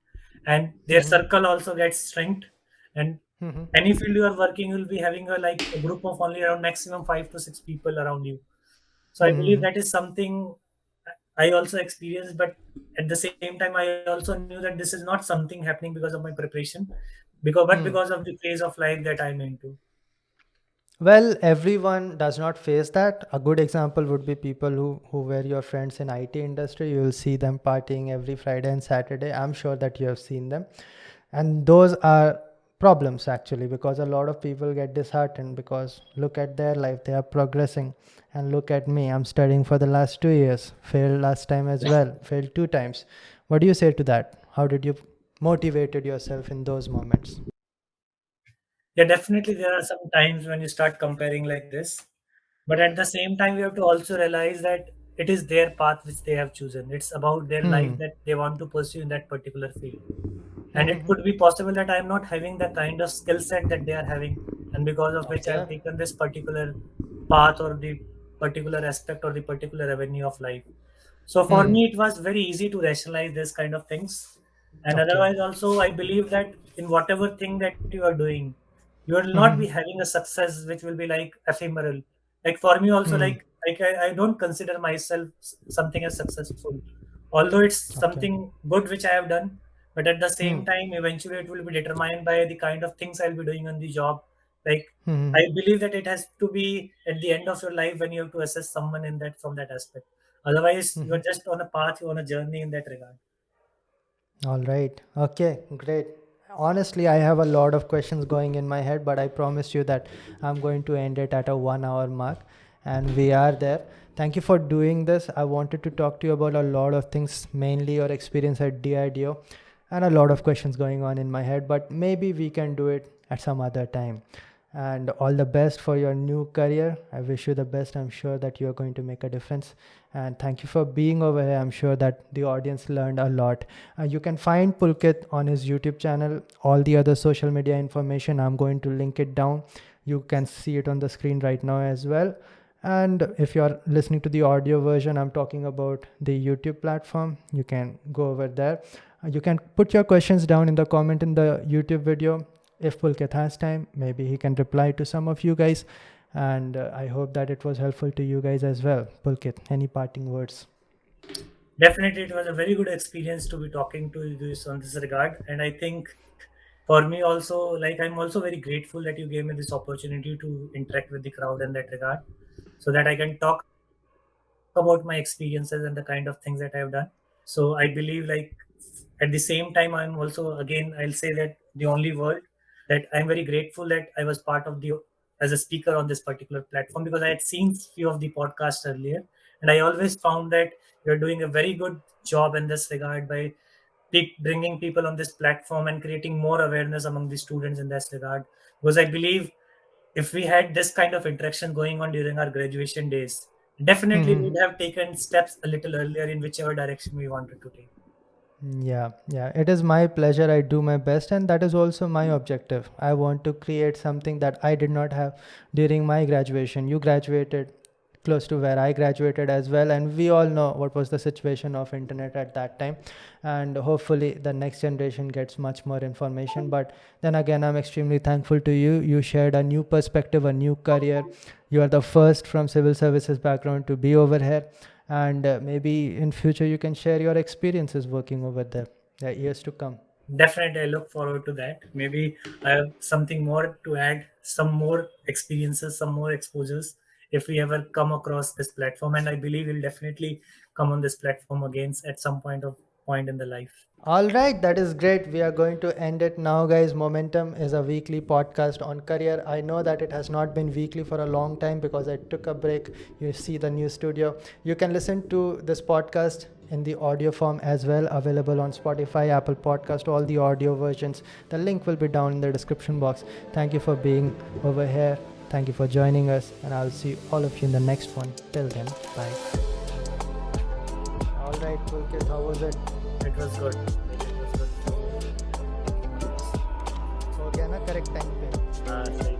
Speaker 2: and their
Speaker 1: Hmm.
Speaker 2: circle also gets shrinked. And
Speaker 1: Hmm.
Speaker 2: any field you are working, you'll be having a like a group of only around maximum 5 to 6 people around you. So I believe
Speaker 1: Hmm.
Speaker 2: that is something I also experienced, but at the same time, I also knew that this is not something happening because of my preparation,
Speaker 1: Hmm.
Speaker 2: because of the phase of life that I'm into.
Speaker 1: Well, everyone does not face that. A good example would be people who were your friends in IT industry. You will see them partying every Friday and Saturday. I'm sure that you have seen them. And those are problems actually, because a lot of people get disheartened because look at their life, they are progressing. And look at me, I'm studying for the last 2 years, failed last time as well, failed 2 times. What do you say to that? How did you motivated yourself in those moments?
Speaker 2: Yeah, definitely there are some times when you start comparing like this, but at the same time, you have to also realize that it is their path which they have chosen. It's about their life
Speaker 1: Hmm.
Speaker 2: that they want to pursue in that particular field. And it
Speaker 1: Hmm.
Speaker 2: could be possible that I am not having the kind of skill set that they are having, and because of which I have
Speaker 1: Okay.
Speaker 2: taken this particular path or the particular aspect or the particular avenue of life. So for
Speaker 1: Hmm.
Speaker 2: me, it was very easy to rationalize this kind of things. And
Speaker 1: Okay.
Speaker 2: otherwise, also, I believe that in whatever thing that you are doing, you will not be
Speaker 1: Hmm.
Speaker 2: having a success which will be like ephemeral. Like for me, also,
Speaker 1: Hmm.
Speaker 2: like I don't consider myself something as successful, although it's
Speaker 1: Okay.
Speaker 2: something good which I have done. But at the
Speaker 1: Hmm.
Speaker 2: same time, eventually, it will be determined by the kind of things I'll be doing on the job. Like
Speaker 1: Hmm.
Speaker 2: I believe that it has to be at the end of your life when you have to assess someone in that from that aspect. Otherwise,
Speaker 1: Hmm.
Speaker 2: you're just on a path, you're on a journey in that regard.
Speaker 1: All right. Okay, great. Honestly, I have a lot of questions going in my head, but I promise you that I'm going to end it at a 1 hour mark, and we are there. Thank you for doing this. I wanted to talk to you about a lot of things, mainly your experience at DRDO, and a lot of questions going on in my head, but maybe we can do it at some other time. And all the best for your new career. I wish you the best. I'm sure that you're going to make a difference. And thank you for being over here. I'm sure that the audience learned a lot. You can find Pulkit on his YouTube channel. All the other social media information, I'm going to link it down. You can see it on the screen right now as well. And if you're listening to the audio version, I'm talking about the YouTube platform. You can go over there. You can put your questions down in the comment in the YouTube video. If Pulkit has time, maybe he can reply to some of you guys. And I hope that it was helpful to you guys as well. Pulkit, any parting words?
Speaker 2: Definitely, it was a very good experience to be talking to you on this regard. And I think for me also, like, I'm also very grateful that you gave me this opportunity to interact with the crowd in that regard, so that I can talk about my experiences and the kind of things that I've done. So I believe, like, at the same time, I'm also, again, I'll say that the only word that I'm very grateful that I was part of the as a speaker on this particular platform, because I had seen few of the podcasts earlier, and I always found that you're doing a very good job in this regard by bringing people on this platform and creating more awareness among the students in this regard. Because I believe if we had this kind of interaction going on during our graduation days, definitely
Speaker 1: Mhm.
Speaker 2: we'd have taken steps a little earlier in whichever direction we wanted to take.
Speaker 1: Yeah, it is my pleasure. I do my best, and that is also my objective. I want to create something that I did not have during my graduation. You graduated close to where I graduated as well, and we all know what was the situation of internet at that time. And hopefully, the next generation gets much more information. But then again, I'm extremely thankful to you. You shared a new perspective, a new career. You are the first from civil services background to be over here, and maybe in future you can share your experiences working over there, the years to come.
Speaker 2: Definitely, I look forward to that. Maybe I have something more to add, some more experiences, some more exposures if we ever come across this platform. And I believe we'll definitely come on this platform again at some point in the life.
Speaker 1: All right, that is great. We are going to end it now, guys. Momentum is a weekly podcast on career. I know that it has not been weekly for a long time because I took a break. You see the new studio. You can listen to this podcast in the audio form as well, available on Spotify, Apple Podcast, all the audio versions. The link will be down in the description box. Thank you for being over here. Thank you for joining us, and I'll see all of you in the next one. Till then, bye. All right, Pulkit, how was it?
Speaker 2: It was good. It was good.
Speaker 1: हो गया ना correct time पे?
Speaker 2: हाँ, सही।